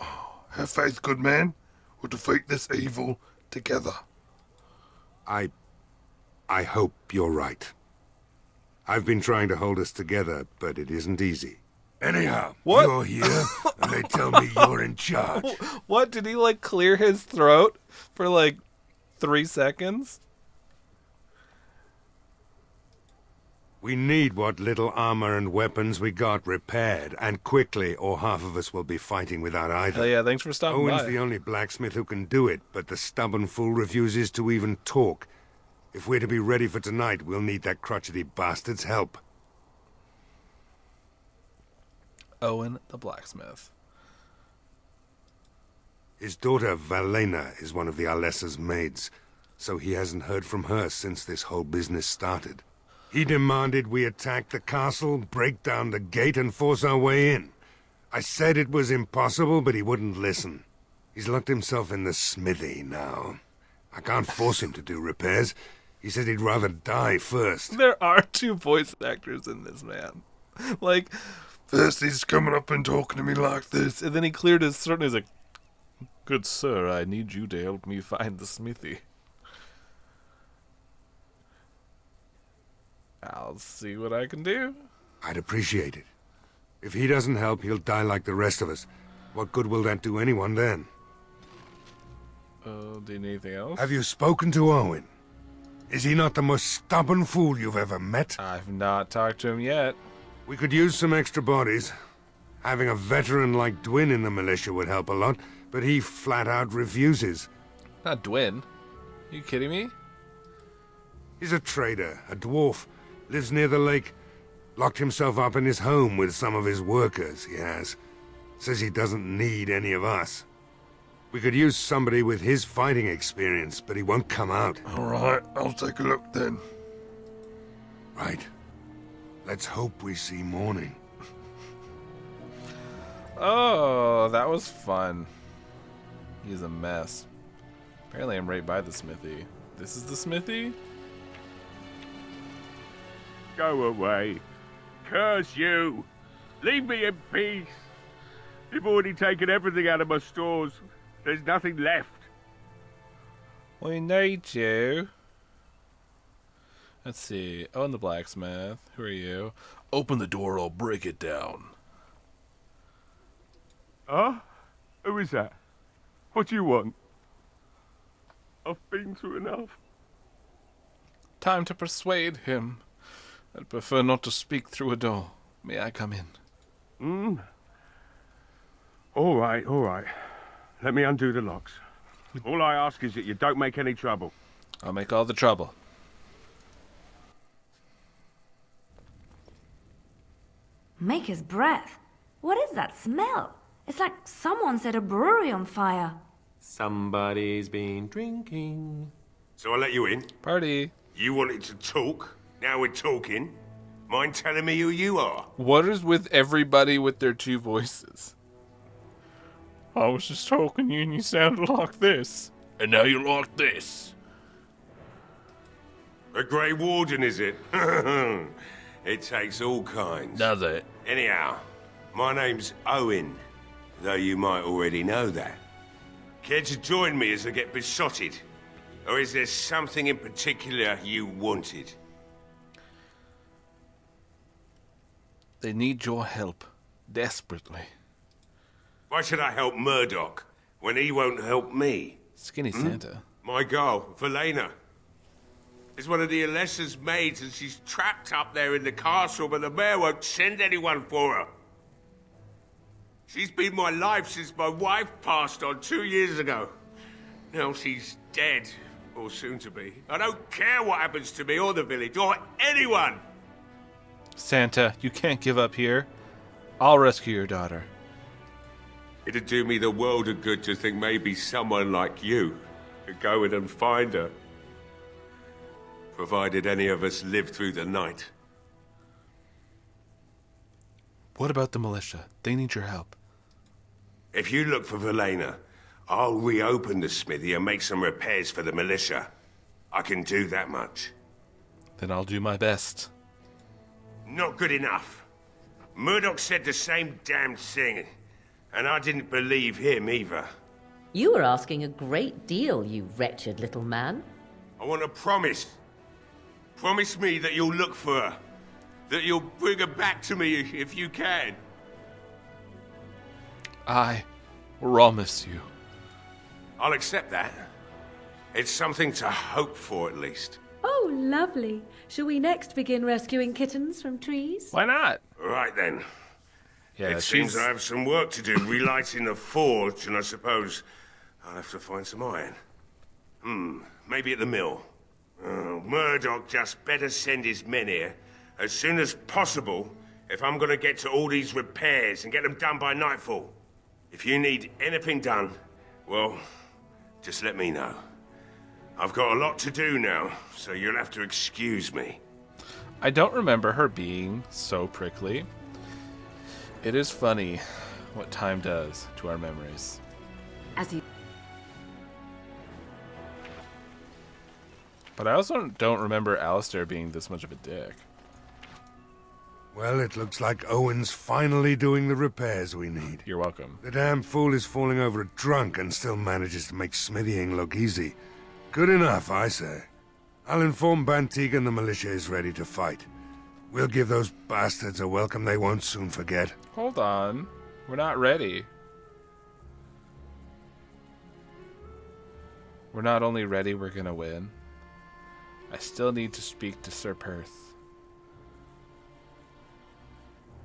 have faith, good man. We'll defeat this evil together. I hope you're right. I've been trying to hold us together, but it isn't easy. Anyhow, What? You're here, and they tell me you're in charge. What? Did he, like, clear his throat for, like, 3 seconds? We need what little armor and weapons we got repaired, and quickly, or half of us will be fighting without either. Oh, yeah, thanks for stopping Owen's by. the only blacksmith who can do it, but the stubborn fool refuses to even talk. If we're to be ready for tonight, we'll need that crotchety bastard's help. Owen the blacksmith. His daughter, Valena, is one of the Alessa's maids, so he hasn't heard from her since this whole business started. He demanded we attack the castle, break down the gate, and force our way in. I said it was impossible, but he wouldn't listen. He's locked himself in the smithy now. I can't force him to do repairs. He said he'd rather die first. There are 2 voice actors in this, man. Like, first he's coming up and talking to me like this, and then he cleared his throat and he's like, "Good sir, I need you to help me find the smithy." I'll see what I can do. I'd appreciate it. If he doesn't help, he'll die like the rest of us. What good will that do anyone then? Do you need anything else? Have you spoken to Owen? Is he not the most stubborn fool you've ever met? I've not talked to him yet. We could use some extra bodies. Having a veteran like Dwin in the militia would help a lot, but he flat out refuses. Not Dwin. You kidding me? He's a trader, a dwarf, lives near the lake. Locked himself up in his home with some of his workers, he has. Says he doesn't need any of us. We could use somebody with his fighting experience, but he won't come out. All right, I'll take a look then. Right. Let's hope we see morning. Oh, that was fun. He's a mess. Apparently I'm right by the smithy. This is the smithy? Go away. Curse you. Leave me in peace. You've already taken everything out of my stores. There's nothing left. We need you. Let's see. Owen the blacksmith. Who are you? Open the door, I'll break it down. Huh? Who is that? What do you want? I've been through enough. Time to persuade him. I'd prefer not to speak through a door. May I come in? All right, all right. Let me undo the locks. All I ask is that you don't make any trouble. I'll make all the trouble. Maker's breath. What is that smell? It's like someone set a brewery on fire. Somebody's been drinking. So I let you in. Party. You wanted to talk. Now we're talking. Mind telling me who you are? What is with everybody with their 2 voices? I was just talking to you and you sounded like this. And now you're like this. A Grey Warden, is it? It takes all kinds. Does it? Anyhow, my name's Owen, though you might already know that. Care to join me as I get besotted? Or is there something in particular you wanted? They need your help. Desperately. Why should I help Murdoch when he won't help me? Skinny Santa. My girl, Valena. Is one of the Alessa's maids and she's trapped up there in the castle, but the mayor won't send anyone for her. She's been my life since my wife passed on 2 years ago. Now she's dead, or soon to be. I don't care what happens to me or the village or anyone. Santa, you can't give up here. I'll rescue your daughter. It'd do me the world of good to think maybe someone like you could go in and find her. Provided any of us live through the night. What about the militia? They need your help. If you look for Valena, I'll reopen the smithy and make some repairs for the militia. I can do that much. Then I'll do my best. Not good enough. Murdoch said the same damn thing, and I didn't believe him either. You were asking a great deal, you wretched little man. I want a promise. Promise me that you'll look for her. That you'll bring her back to me if you can. I promise you. I'll accept that. It's something to hope for, at least. Oh, lovely. Shall we next begin rescuing kittens from trees? Why not? Right then. Yeah, it seems I have some work to do relighting the forge, and I suppose I'll have to find some iron. Maybe at the mill. Oh, Murdoch just better send his men here as soon as possible if I'm gonna get to all these repairs and get them done by nightfall. If you need anything done, well, just let me know. I've got a lot to do now, so you'll have to excuse me. I don't remember her being so prickly. It is funny what time does to our memories. As you... But I also don't remember Alistair being this much of a dick. Well, it looks like Owen's finally doing the repairs we need. You're welcome. The damn fool is falling over a drunk and still manages to make smithying look easy. Good enough, I say. I'll inform Bantigan the militia is ready to fight. We'll give those bastards a welcome they won't soon forget. Hold on. We're not ready. We're not only ready, we're gonna win. I still need to speak to Sir Perth.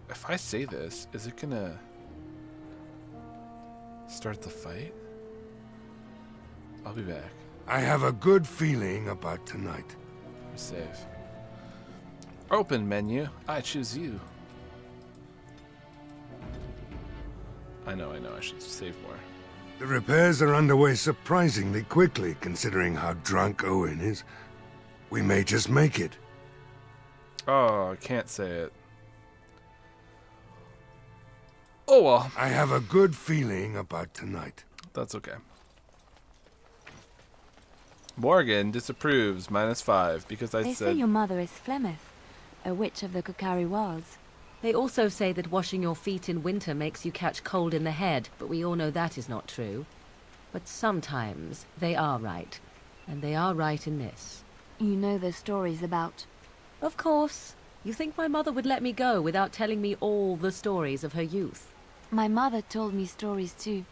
If I say this, is it gonna start the fight? I'll be back. I have a good feeling about tonight. Save. Open menu. I choose you. I know. I should save more. The repairs are underway surprisingly quickly, considering how drunk Owen is. We may just make it. Oh, I can't say it. Oh well. I have a good feeling about tonight. That's okay. Morgan disapproves, -5, because I They said... say your mother is Flemeth, a witch of the Kokari Wilds. They also say that washing your feet in winter makes you catch cold in the head, but we all know that is not true. But sometimes they are right, and they are right in this. You know the stories about... Of course. You think my mother would let me go without telling me all the stories of her youth? My mother told me stories too.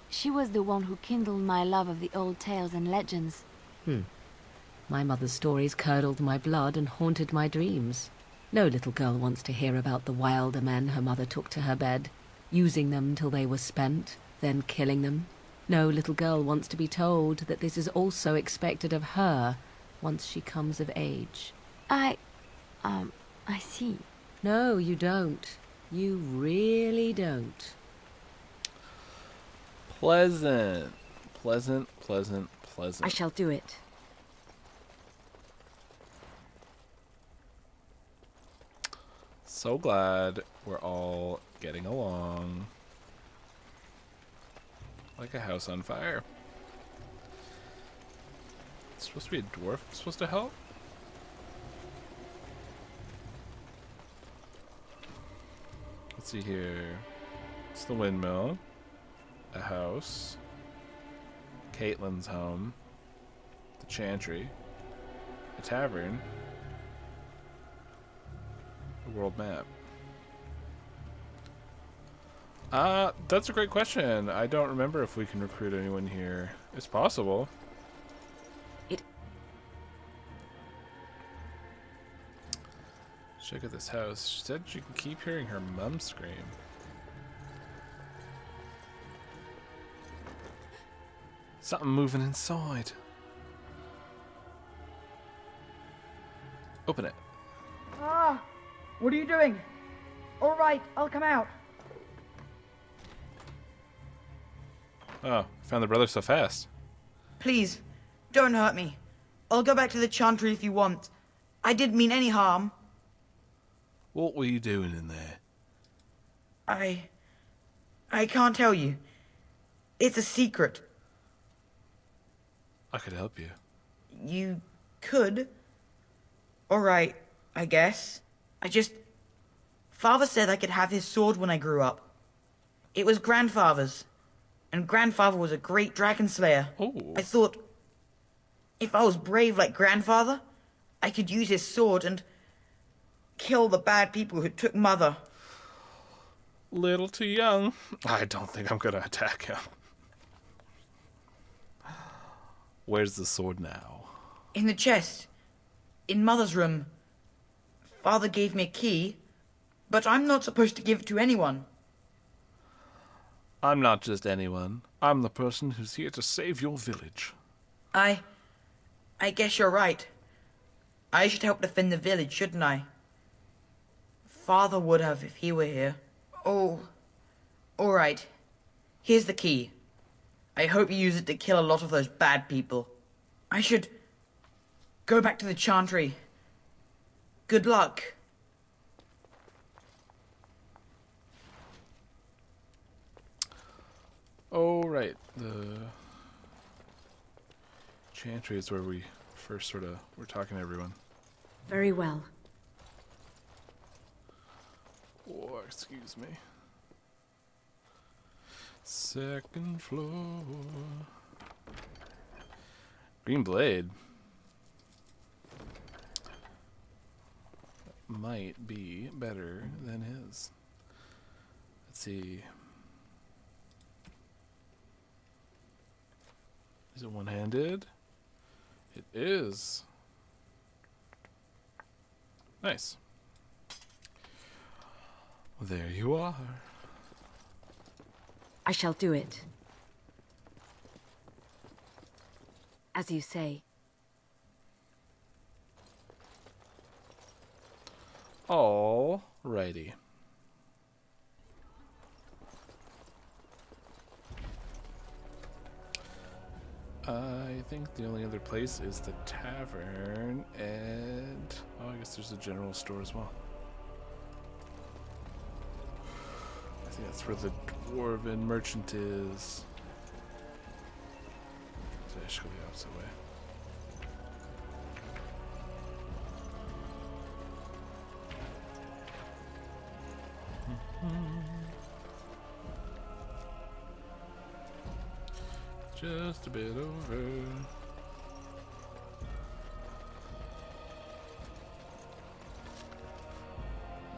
She was the one who kindled my love of the old tales and legends. My mother's stories curdled my blood and haunted my dreams. No little girl wants to hear about the wilder men her mother took to her bed, using them till they were spent, then killing them. No little girl wants to be told that this is also expected of her once she comes of age. I see. No, you don't. You really don't. Pleasant. I shall do it. So glad we're all getting along. Like a house on fire. It's supposed to be a dwarf supposed to help? Let's see here. It's the windmill. A house. Caitlin's home. The chantry. A tavern. The world map. That's a great question. I don't remember if we can recruit anyone here. It's possible. Check out this house. She said she can keep hearing her mum scream. Something moving inside. Open it. Ah! What are you doing? All right, I'll come out. Oh, found the brother so fast. Please, don't hurt me. I'll go back to the chantry if you want. I didn't mean any harm. What were you doing in there? I can't tell you. It's a secret. I could help you. You could. Alright, I guess. Father said I could have his sword when I grew up. It was grandfather's. And grandfather was a great dragon slayer. Ooh. I thought, if I was brave like grandfather, I could use his sword and kill the bad people who took Mother. Little too young. I don't think I'm gonna attack him. Where's the sword now? In the chest. In Mother's room. Father gave me a key, but I'm not supposed to give it to anyone. I'm not just anyone. I'm the person who's here to save your village. I guess you're right. I should help defend the village, shouldn't I? Father would have if he were here. Oh, alright. Here's the key. I hope you use it to kill a lot of those bad people. I should go back to the chantry. Good luck. Oh, right. The chantry is where we first were talking to everyone. Very well. Oh, excuse me. Second floor. Green blade. Might be better than his. Let's see. Is it one-handed? It is. Nice. There you are. I shall do it. As you say. Alrighty. I think the only other place is the tavern, and oh, I guess there's a general store as well. I think that's where the dwarven merchant is. So I should go the opposite way. Just a bit over.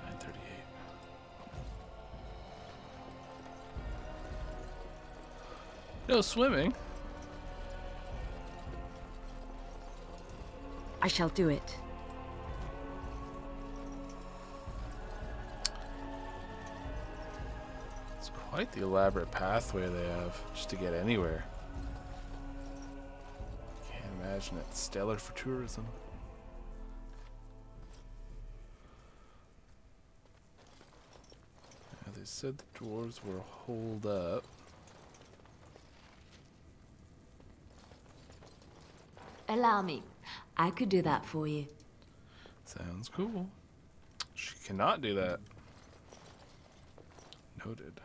9:38. No swimming. I shall do it. It's quite the elaborate pathway they have just to get anywhere. Can't imagine it's stellar for tourism. Yeah, they said the dwarves were holed up. Allow me. I could do that for you. Sounds cool. She cannot do that. Noted.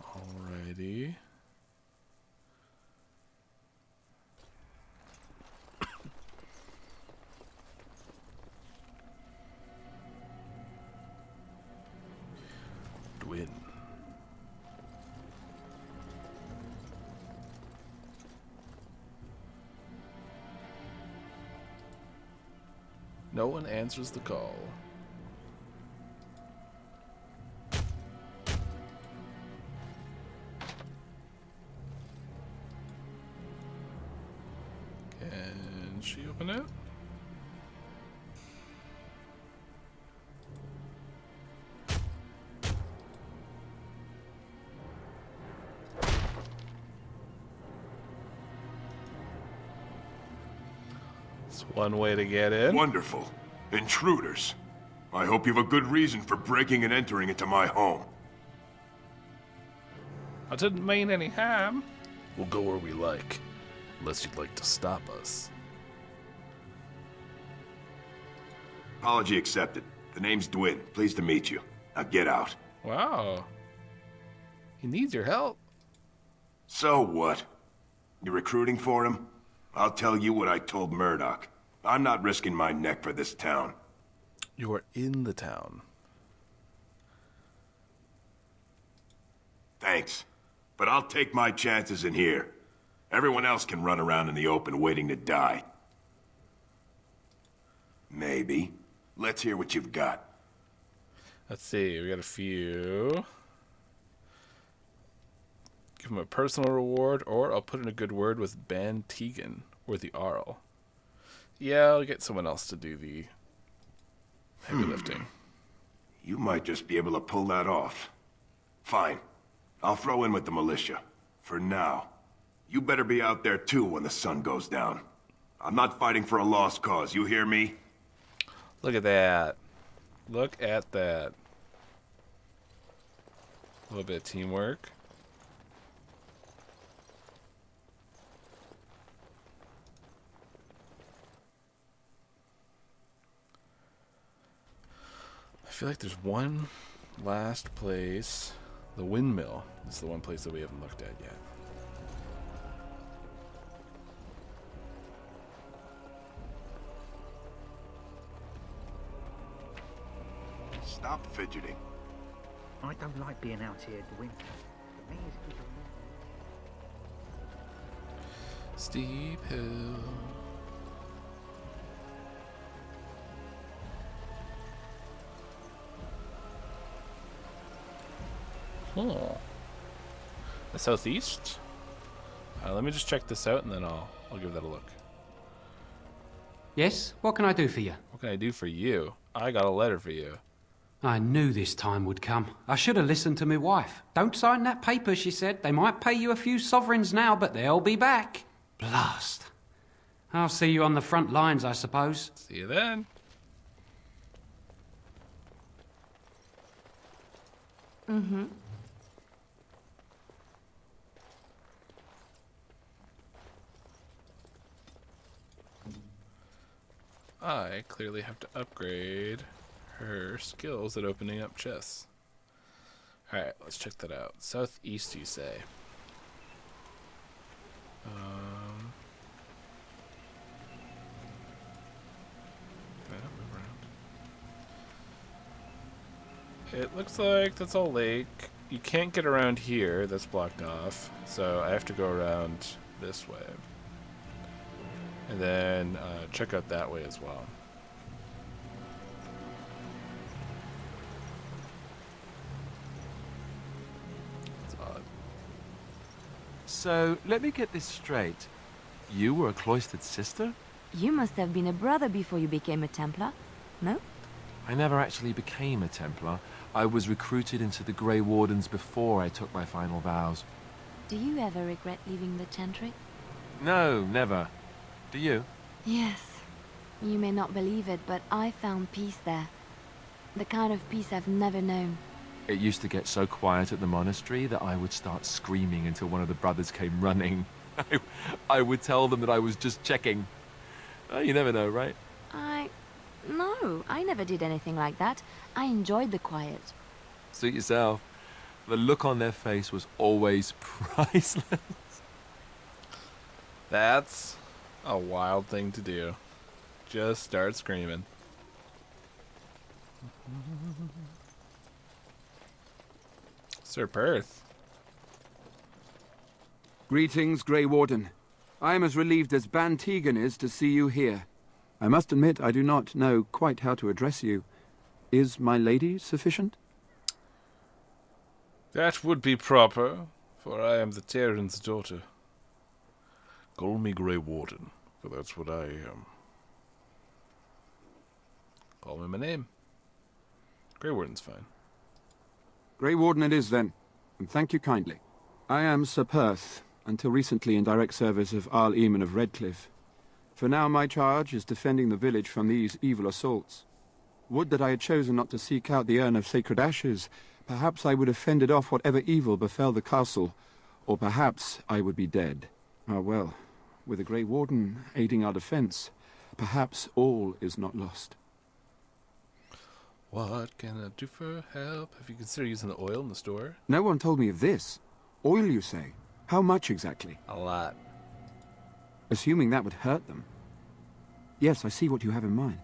Alrighty. Dwin. No one answers the call. Can she open it? It's one way to get in. Wonderful. Intruders. I hope you have a good reason for breaking and entering into my home. I didn't mean any harm. We'll go where we like, unless you'd like to stop us. Apology accepted. The name's Dwin. Pleased to meet you. Now get out. Wow. He needs your help. So what? You recruiting for him? I'll tell you what I told Murdoch. I'm not risking my neck for this town. You are in the town. Thanks. But I'll take my chances in here. Everyone else can run around in the open waiting to die. Maybe. Let's hear what you've got. Let's see, we got a few. Give him a personal reward, or I'll put in a good word with Ban Tegan, or the Arl. Yeah, I'll get someone else to do the heavy lifting. You might just be able to pull that off. Fine. I'll throw in with the militia. For now. You better be out there too when the sun goes down. I'm not fighting for a lost cause, you hear me? Look at that. Look at that. A little bit of teamwork. I feel like there's one last place. The windmill is the one place that we haven't looked at yet. Stop fidgeting. I don't like being out here in the winter. For me, it's good to Steep hill. The southeast? Let me just check this out and then I'll give that a look. Yes? What can I do for you? What can I do for you? I got a letter for you. I knew this time would come. I should have listened to my wife. Don't sign that paper, she said. They might pay you a few sovereigns now, but they'll be back. Blast. I'll see you on the front lines, I suppose. See you then. Mm-hmm. I clearly have to upgrade her skills at opening up chests. Alright, let's check that out. Southeast, you say? Move around. It looks like that's all lake. You can't get around here. That's blocked off. So I have to go around this way. And then check out that way as well. It's odd. So, let me get this straight. You were a cloistered sister? You must have been a brother before you became a Templar, no? I never actually became a Templar. I was recruited into the Grey Wardens before I took my final vows. Do you ever regret leaving the Chantry? No, never. Do you? Yes. You may not believe it, but I found peace there. The kind of peace I've never known. It used to get so quiet at the monastery that I would start screaming until one of the brothers came running. I would tell them that I was just checking. Oh, you never know, right? No, I never did anything like that. I enjoyed the quiet. Suit yourself. The look on their face was always priceless. That's a wild thing to do. Just start screaming. Sir Perth. Greetings, Grey Warden. I am as relieved as Ban Tegan is to see you here. I must admit I do not know quite how to address you. Is my lady sufficient? That would be proper, for I am the Terran's daughter. Call me Grey Warden, for that's what I am. Call me my name. Grey Warden's fine. Grey Warden it is, then, and thank you kindly. I am Sir Perth, until recently in direct service of Arl Eamon of Redcliffe. For now my charge is defending the village from these evil assaults. Would that I had chosen not to seek out the urn of sacred ashes. Perhaps I would have fended off whatever evil befell the castle, or perhaps I would be dead. Ah well, with the Grey Warden aiding our defense, perhaps all is not lost. What can I do for help? Have you considered using the oil in the store? No one told me of this. Oil, you say? How much exactly? A lot. Assuming that would hurt them. Yes, I see what you have in mind.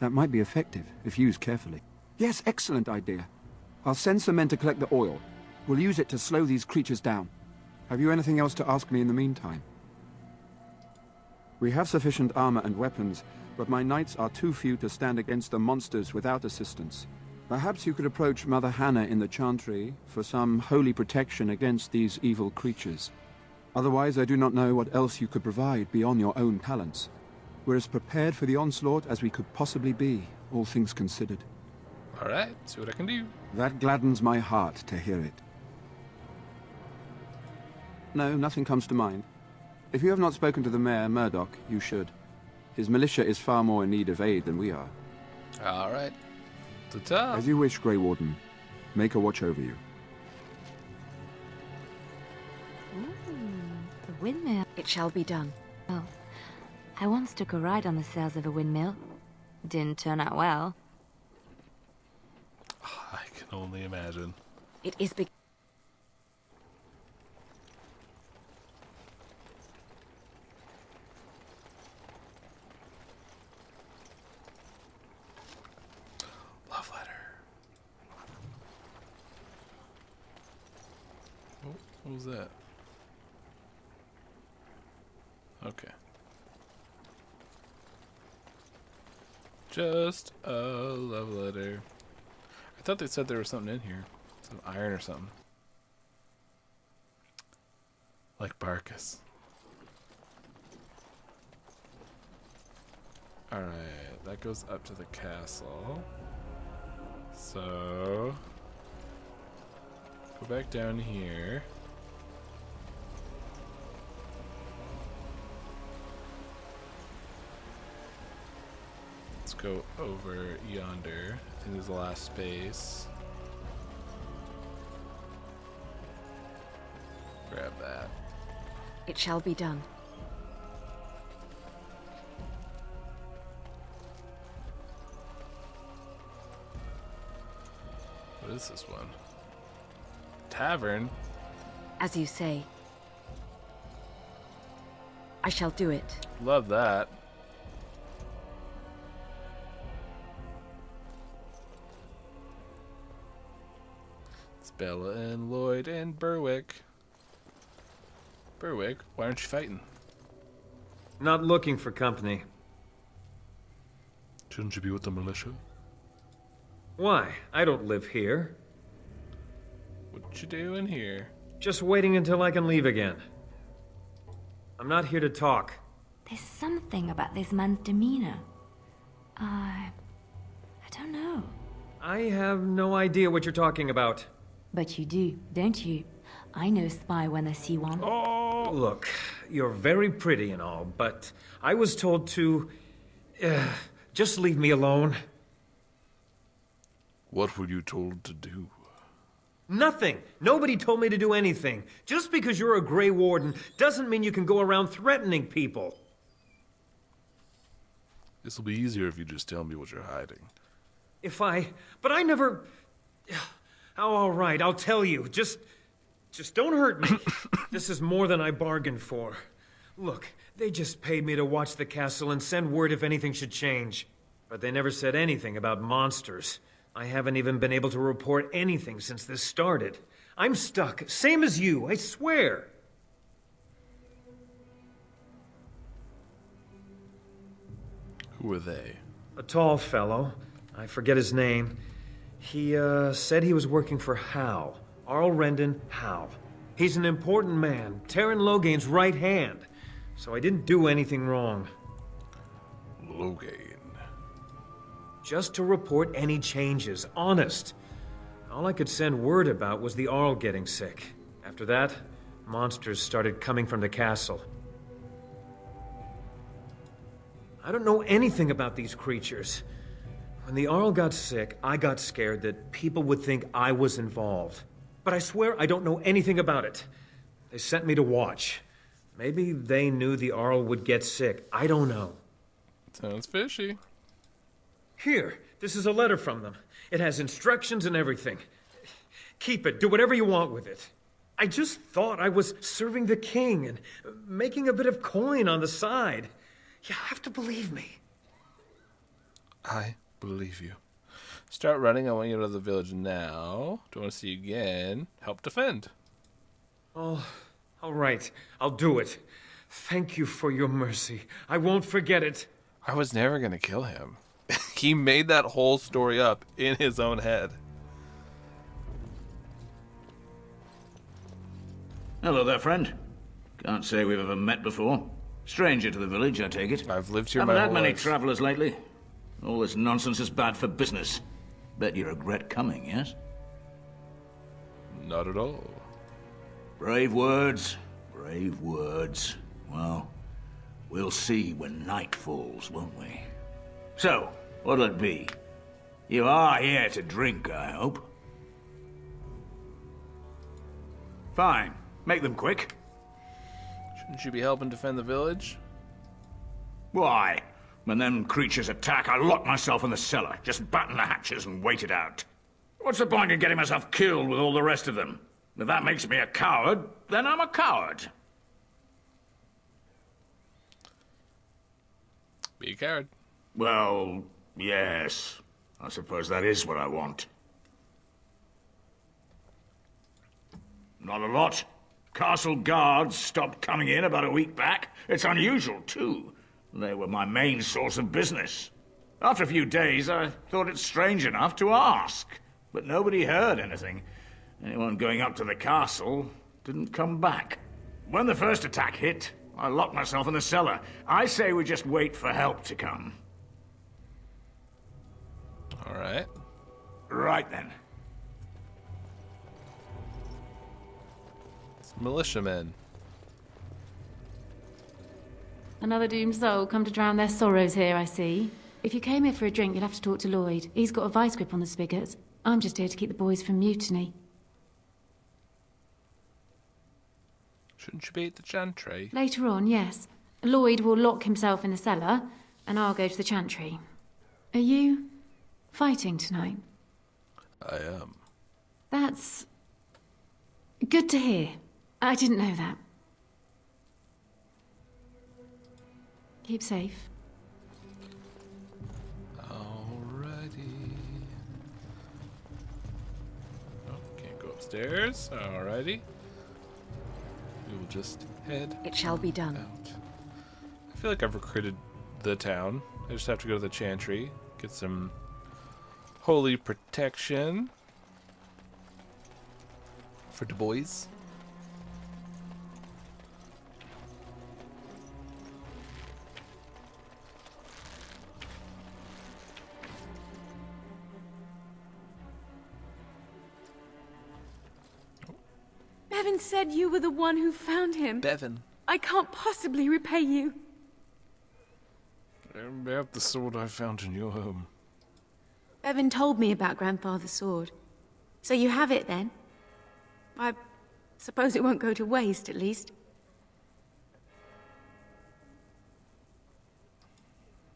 That might be effective, if used carefully. Yes, excellent idea. I'll send some men to collect the oil. We'll use it to slow these creatures down. Have you anything else to ask me in the meantime? We have sufficient armor and weapons, but my knights are too few to stand against the monsters without assistance. Perhaps you could approach Mother Hannah in the Chantry for some holy protection against these evil creatures. Otherwise, I do not know what else you could provide beyond your own talents. We're as prepared for the onslaught as we could possibly be, all things considered. All right, see what I can do. That gladdens my heart to hear it. No, nothing comes to mind. If you have not spoken to the mayor, Murdoch, you should. His militia is far more in need of aid than we are. All right. Ta-ta. As you wish, Grey Warden. Make a watch over you. Ooh, the windmill. It shall be done. Well, I once took a ride on the sails of a windmill. Didn't turn out well. I can only imagine. It is big. Love letter. Oh, what was that? Okay. Just a love letter. I thought they said there was something in here. Some iron or something. Like Barkus. Alright, that goes up to the castle. So... go back down here. Let's go over yonder. I think this is the last space. Grab that. It shall be done. What is this one? Tavern? As you say. I shall do it. Love that. It's Bella and Lloyd and Berwick. Berwick, why aren't you fighting? Not looking for company. Shouldn't you be with the militia? Why? I don't live here. What you doing here? Just waiting until I can leave again. I'm not here to talk. There's something about this man's demeanor. I don't know. I have no idea what you're talking about. But you do, don't you? I know spy when I see one. Oh, look, you're very pretty and all, but I was told to... just leave me alone. What were you told to do? Nothing. Nobody told me to do anything. Just because you're a Grey Warden doesn't mean you can go around threatening people. This'll be easier if you just tell me what you're hiding. But I never... Oh, all right, I'll tell you. Just don't hurt me. This is more than I bargained for. Look, they just paid me to watch the castle and send word if anything should change. But they never said anything about monsters. I haven't even been able to report anything since this started. I'm stuck, same as you, I swear. Who are they? A tall fellow. I forget his name. He, said he was working for Howe. Arl Rendon Howe. He's an important man, Terran Logain's right hand. So I didn't do anything wrong. Logain. Just to report any changes, honest. All I could send word about was the Arl getting sick. After that, monsters started coming from the castle. I don't know anything about these creatures. When the Arl got sick, I got scared that people would think I was involved. But I swear I don't know anything about it. They sent me to watch. Maybe they knew the Arl would get sick. I don't know. Sounds fishy. Here, this is a letter from them. It has instructions and everything. Keep it. Do whatever you want with it. I just thought I was serving the king and making a bit of coin on the side. You have to believe me. I believe you. Start running. I want you out of the village now. Don't want to see you again. Help defend. Oh, all right. I'll do it. Thank you for your mercy. I won't forget it. I was never going to kill him. He made that whole story up in his own head. Hello there, friend. Can't say we've ever met before. Stranger to the village, I take it. I've lived here Haven't my had whole many life. travelers lately. All this nonsense is bad for business. Bet you regret coming, yes? Not at all. Brave words. Brave words. Well, we'll see when night falls, won't we? So, what'll it be? You are here to drink, I hope. Fine. Make them quick. Shouldn't you be helping defend the village? Why? When them creatures attack, I lock myself in the cellar. Just batten the hatches and wait it out. What's the point in getting myself killed with all the rest of them? If that makes me a coward, then I'm a coward. Be a coward. Well, yes. I suppose that is what I want. Not a lot. Castle guards stopped coming in about a week back. It's unusual, too. They were my main source of business. After a few days, I thought it strange enough to ask. But nobody heard anything. Anyone going up to the castle didn't come back. When the first attack hit, I locked myself in the cellar. I say we just wait for help to come. All right. Right then. It's militiamen. Another doomed soul come to drown their sorrows here, I see. If you came here for a drink, you'd have to talk to Lloyd. He's got a vice grip on the spigots. I'm just here to keep the boys from mutiny. Shouldn't you be at the chantry? Later on, yes. Lloyd will lock himself in the cellar, and I'll go to the chantry. Are you fighting tonight? I am. That's good to hear. I didn't know that. Keep safe. Alrighty. Oh, can't go upstairs. Alrighty. We will just head. It shall be done. Out. I feel like I've recruited the town. I just have to go to the chantry, get some holy protection for the boys. Bevan said you were the one who found him. Bevan. I can't possibly repay you. About the sword I found in your home. Bevan told me about Grandfather's sword. So you have it then? I suppose it won't go to waste, at least.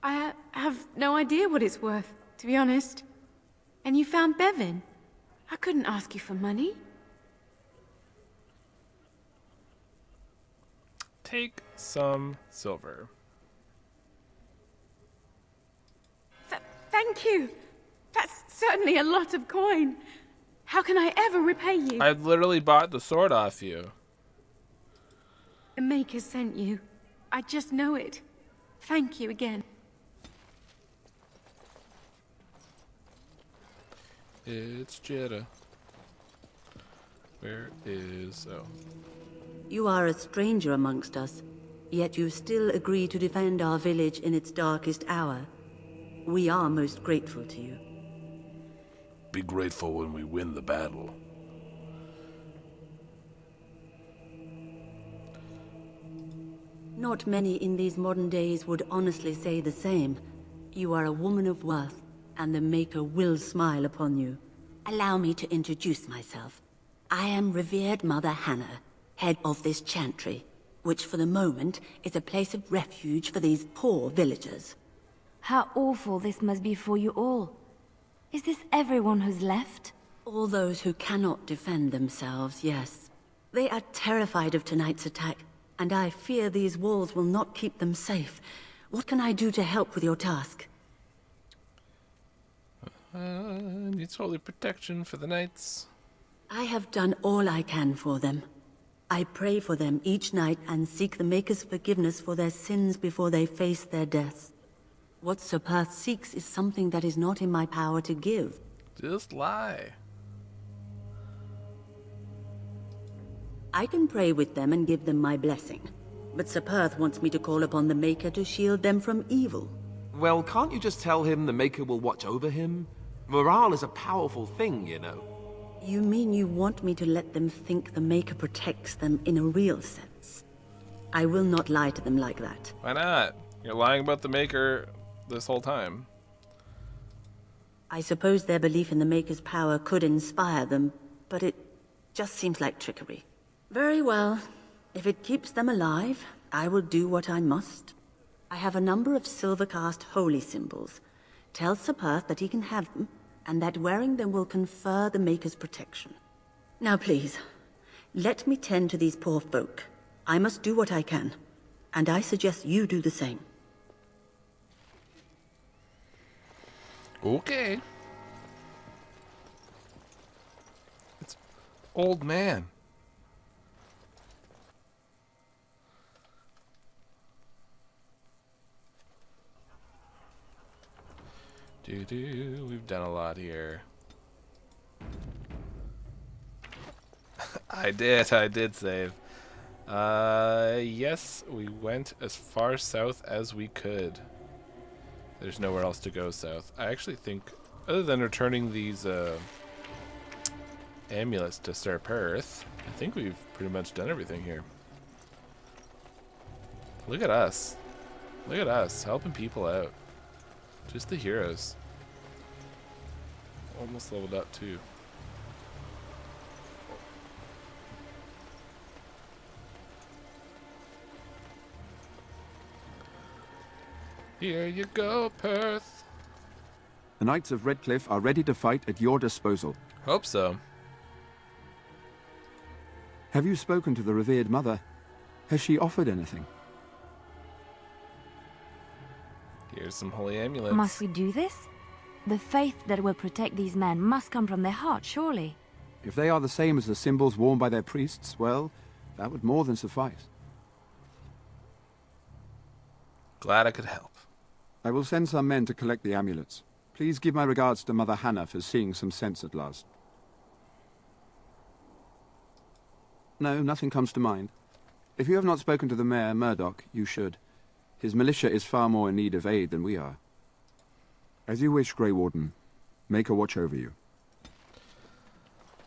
I have no idea what it's worth, to be honest. And you found Bevan. I couldn't ask you for money. Take some silver. Thank you. That's certainly a lot of coin. How can I ever repay you? I literally bought the sword off you. The Maker sent you. I just know it. Thank you again. It's Jeddah. Where is... oh. You are a stranger amongst us, yet you still agree to defend our village in its darkest hour. We are most grateful to you. Be grateful when we win the battle. Not many in these modern days would honestly say the same. You are a woman of worth, and the Maker will smile upon you. Allow me to introduce myself. I am revered Mother Hannah, head of this chantry, which for the moment is a place of refuge for these poor villagers. How awful this must be for you all. Is this everyone who's left? All those who cannot defend themselves, yes. They are terrified of tonight's attack, and I fear these walls will not keep them safe. What can I do to help with your task? Needs holy protection for the knights. I have done all I can for them. I pray for them each night and seek the Maker's forgiveness for their sins before they face their deaths. What Sir Perth seeks is something that is not in my power to give. Just lie. I can pray with them and give them my blessing. But Sir Perth wants me to call upon the Maker to shield them from evil. Well, can't you just tell him the Maker will watch over him? Morale is a powerful thing, you know. You mean you want me to let them think the Maker protects them in a real sense? I will not lie to them like that. Why not? You're lying about the Maker this whole time. I suppose their belief in the Maker's power could inspire them, but it just seems like trickery. Very well. If it keeps them alive, I will do what I must. I have a number of silver-cast holy symbols. Tell Sir Perth that he can have them, and that wearing them will confer the Maker's protection. Now please, let me tend to these poor folk. I must do what I can, and I suggest you do the same. Okay. It's old man. We've done a lot here. I did save. Yes, we went as far south as we could. There's nowhere else to go south. I actually think, other than returning these amulets to Sir Perth, I think we've pretty much done everything here. Look at us. Look at us, helping people out. Just the heroes. Almost leveled up too. Here you go, Perth. The Knights of Redcliffe are ready to fight at your disposal. Hope so. Have you spoken to the revered mother? Has she offered anything? Here's some holy amulets. Must we do this? The faith that will protect these men must come from their heart, surely. If they are the same as the symbols worn by their priests, well, that would more than suffice. Glad I could help. I will send some men to collect the amulets. Please give my regards to Mother Hannah for seeing some sense at last. No, nothing comes to mind. If you have not spoken to the Mayor, Murdoch, you should. His militia is far more in need of aid than we are. As you wish, Grey Warden. Make a watch over you.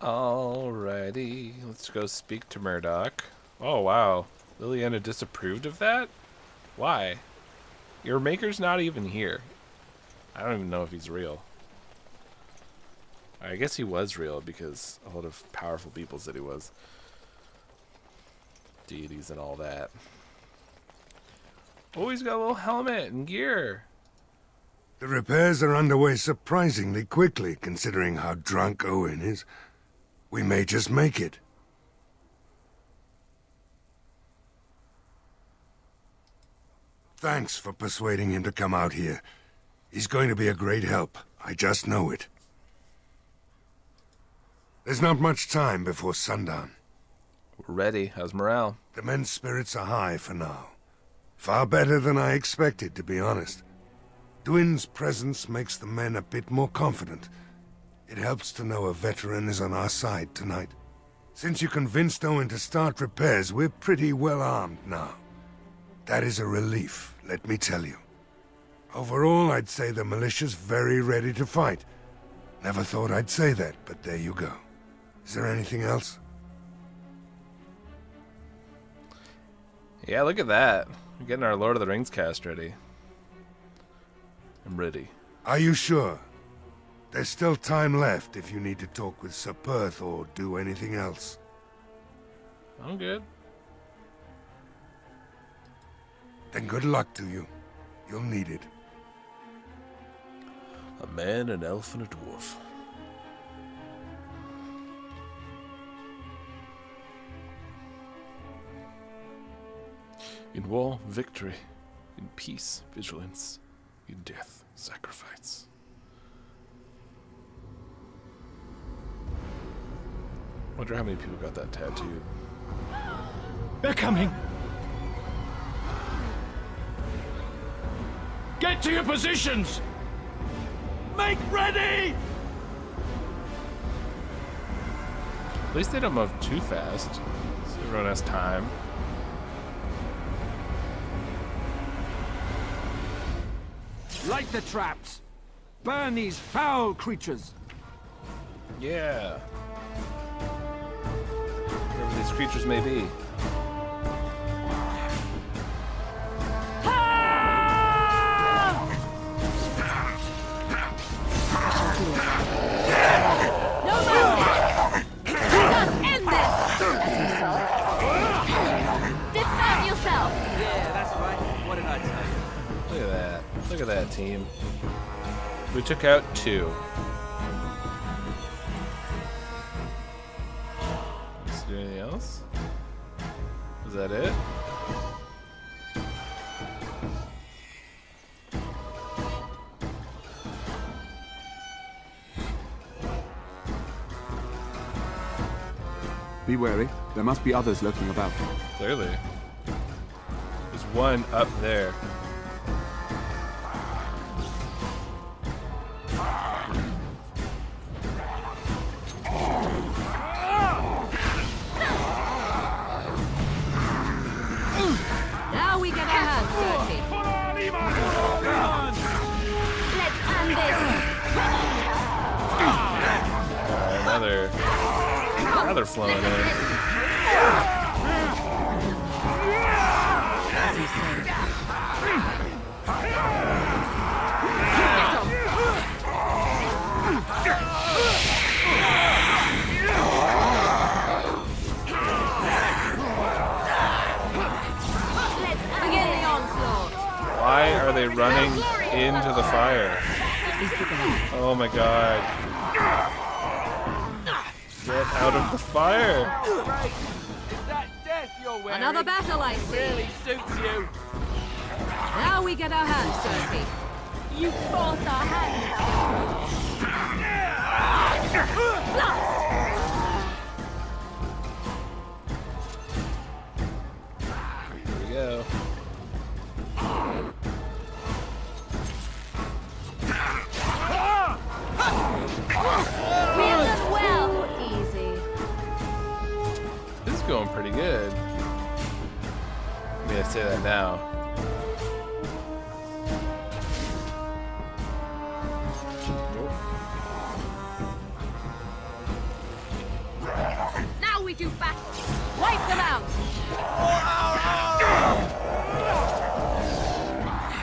Alrighty, let's go speak to Murdoch. Oh wow, Liliana disapproved of that? Why? Your Maker's not even here. I don't even know if he's real. I guess he was real because a lot of powerful people said he was. Deities and all that. Oh, he's got a little helmet and gear. The repairs are underway surprisingly quickly, considering how drunk Owen is. We may just make it. Thanks for persuading him to come out here. He's going to be a great help. I just know it. There's not much time before sundown. We're ready. How's morale? The men's spirits are high for now. Far better than I expected, to be honest. Dwin's presence makes the men a bit more confident. It helps to know a veteran is on our side tonight. Since you convinced Owen to start repairs, we're pretty well armed now. That is a relief, let me tell you. Overall, I'd say the militia's very ready to fight. Never thought I'd say that, but there you go. Is there anything else? Yeah, look at that. We're getting our Lord of the Rings cast ready. I'm ready. Are you sure? There's still time left if you need to talk with Sir Perth or do anything else. I'm good. Then good luck to you. You'll need it. A man, an elf, and a dwarf. In war, victory. In peace, vigilance. In death, sacrifice. Wonder how many people got that tattooed. They're coming! Get to your positions! Make ready! At least they don't move too fast, so everyone has time. Light the traps! Burn these foul creatures! Yeah. Whatever these creatures may be. Look at that team. We took out 2. Let's do anything else? Is that it? Be wary. There must be others lurking about. Clearly. There's one up there. Now we get our hands dirty. Let's end this. Another flowing in. Why are they running into the fire? Oh my god. Get out of the fire! Another battle, I see. Really suits you. Now we get our hands dirty. You force our hands. Here we go. We have done well. Easy. This is going pretty good. I mean, I say that now. Now we do battle. Wipe them out.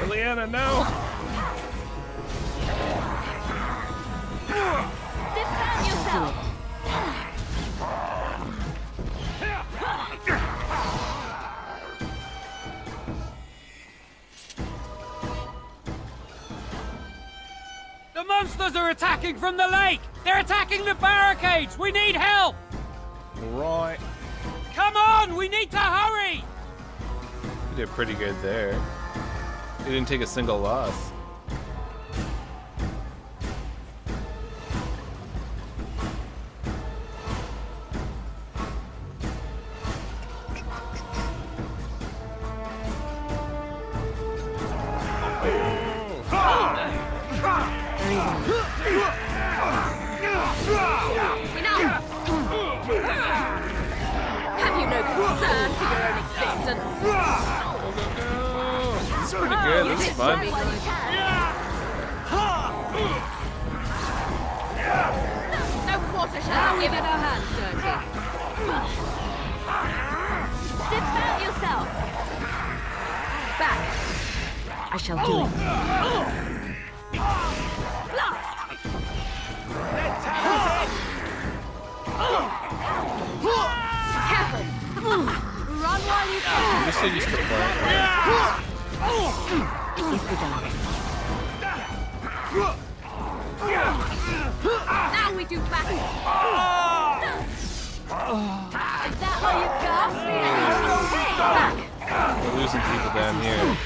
Liliana, no! Defend yourself. The monsters are attacking from the lake! They're attacking the barricades! We need help! Right. Come on! We need to hurry! You did pretty good there. You didn't take a single loss. Have you no concern for your own existence? This is pretty good. This is fun. No quarter shall we get our hands dirty. Defend yourself. Back. I shall do it. Blast. so used to playing. It is begun. Now we do battle! Is that how you gasp? Back! We're losing people down here.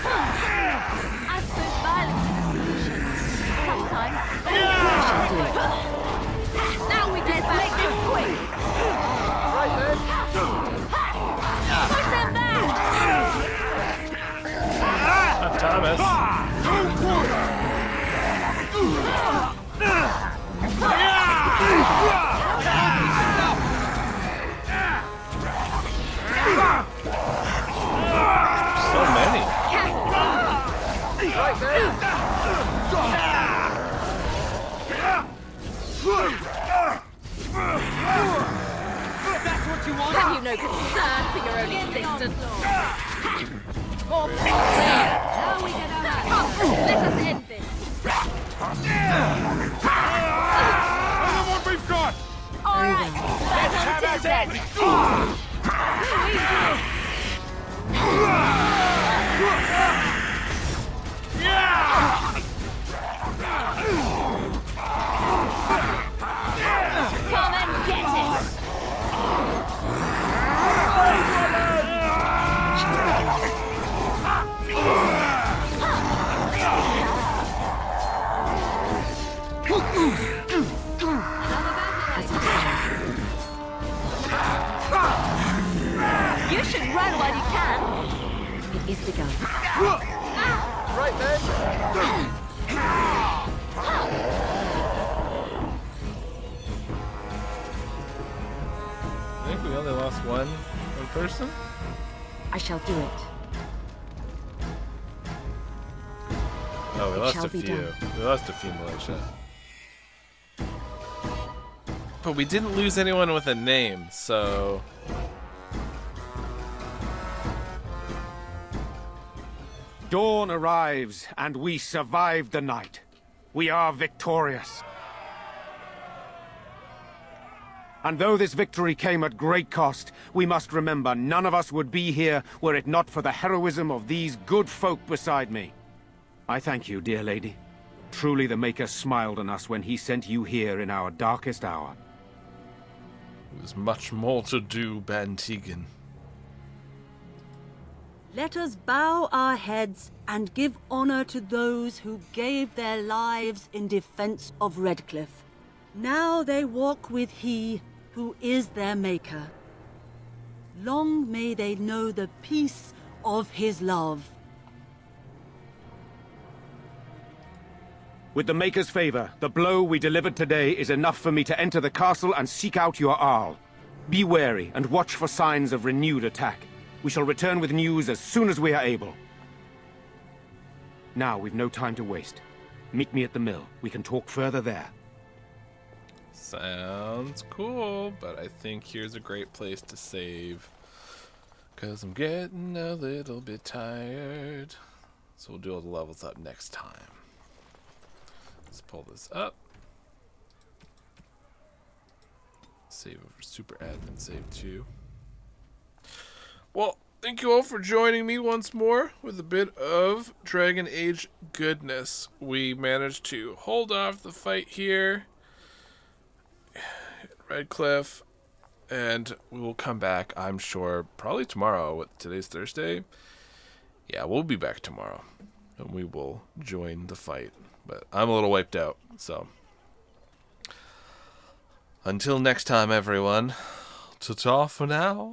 I suppose violence is a solution. Sometimes. Now we do battle! Make this quick! Right then. Push them back! Thomas. So many. Right then. That's what you want? Have you no concern for your own existence? More power! Now we get our Come, let us end this! Look at what we've got! Alright, let's have at it! Come and get it! You should run while you can. It is begun. Right then. I think we only lost one person. I shall do it. Oh, we It lost shall a be few. done. We lost a few militia. But we didn't lose anyone with a name, so... Dawn arrives, and we survived the night. We are victorious. And though this victory came at great cost, we must remember none of us would be here were it not for the heroism of these good folk beside me. I thank you, dear lady. Truly the Maker smiled on us when he sent you here in our darkest hour. There's much more to do, Bantegan. Let us bow our heads and give honor to those who gave their lives in defense of Redcliffe. Now they walk with he who is their maker. Long may they know the peace of his love. With the Maker's favor, the blow we delivered today is enough for me to enter the castle and seek out your Arl. Be wary and watch for signs of renewed attack. We shall return with news as soon as we are able. Now, we've no time to waste. Meet me at the mill. We can talk further there. Sounds cool, but I think here's a great place to save. 'Cause I'm getting a little bit tired. So we'll do all the levels up next time. Let's pull this up. Save over Super Admin Save 2. Well, thank you all for joining me once more with a bit of Dragon Age goodness. We managed to hold off the fight here at Redcliffe, and we will come back, I'm sure, probably tomorrow. Today's Thursday. Yeah, we'll be back tomorrow, and we will join the fight. But I'm a little wiped out, so until next time, everyone. Ta-ta for now.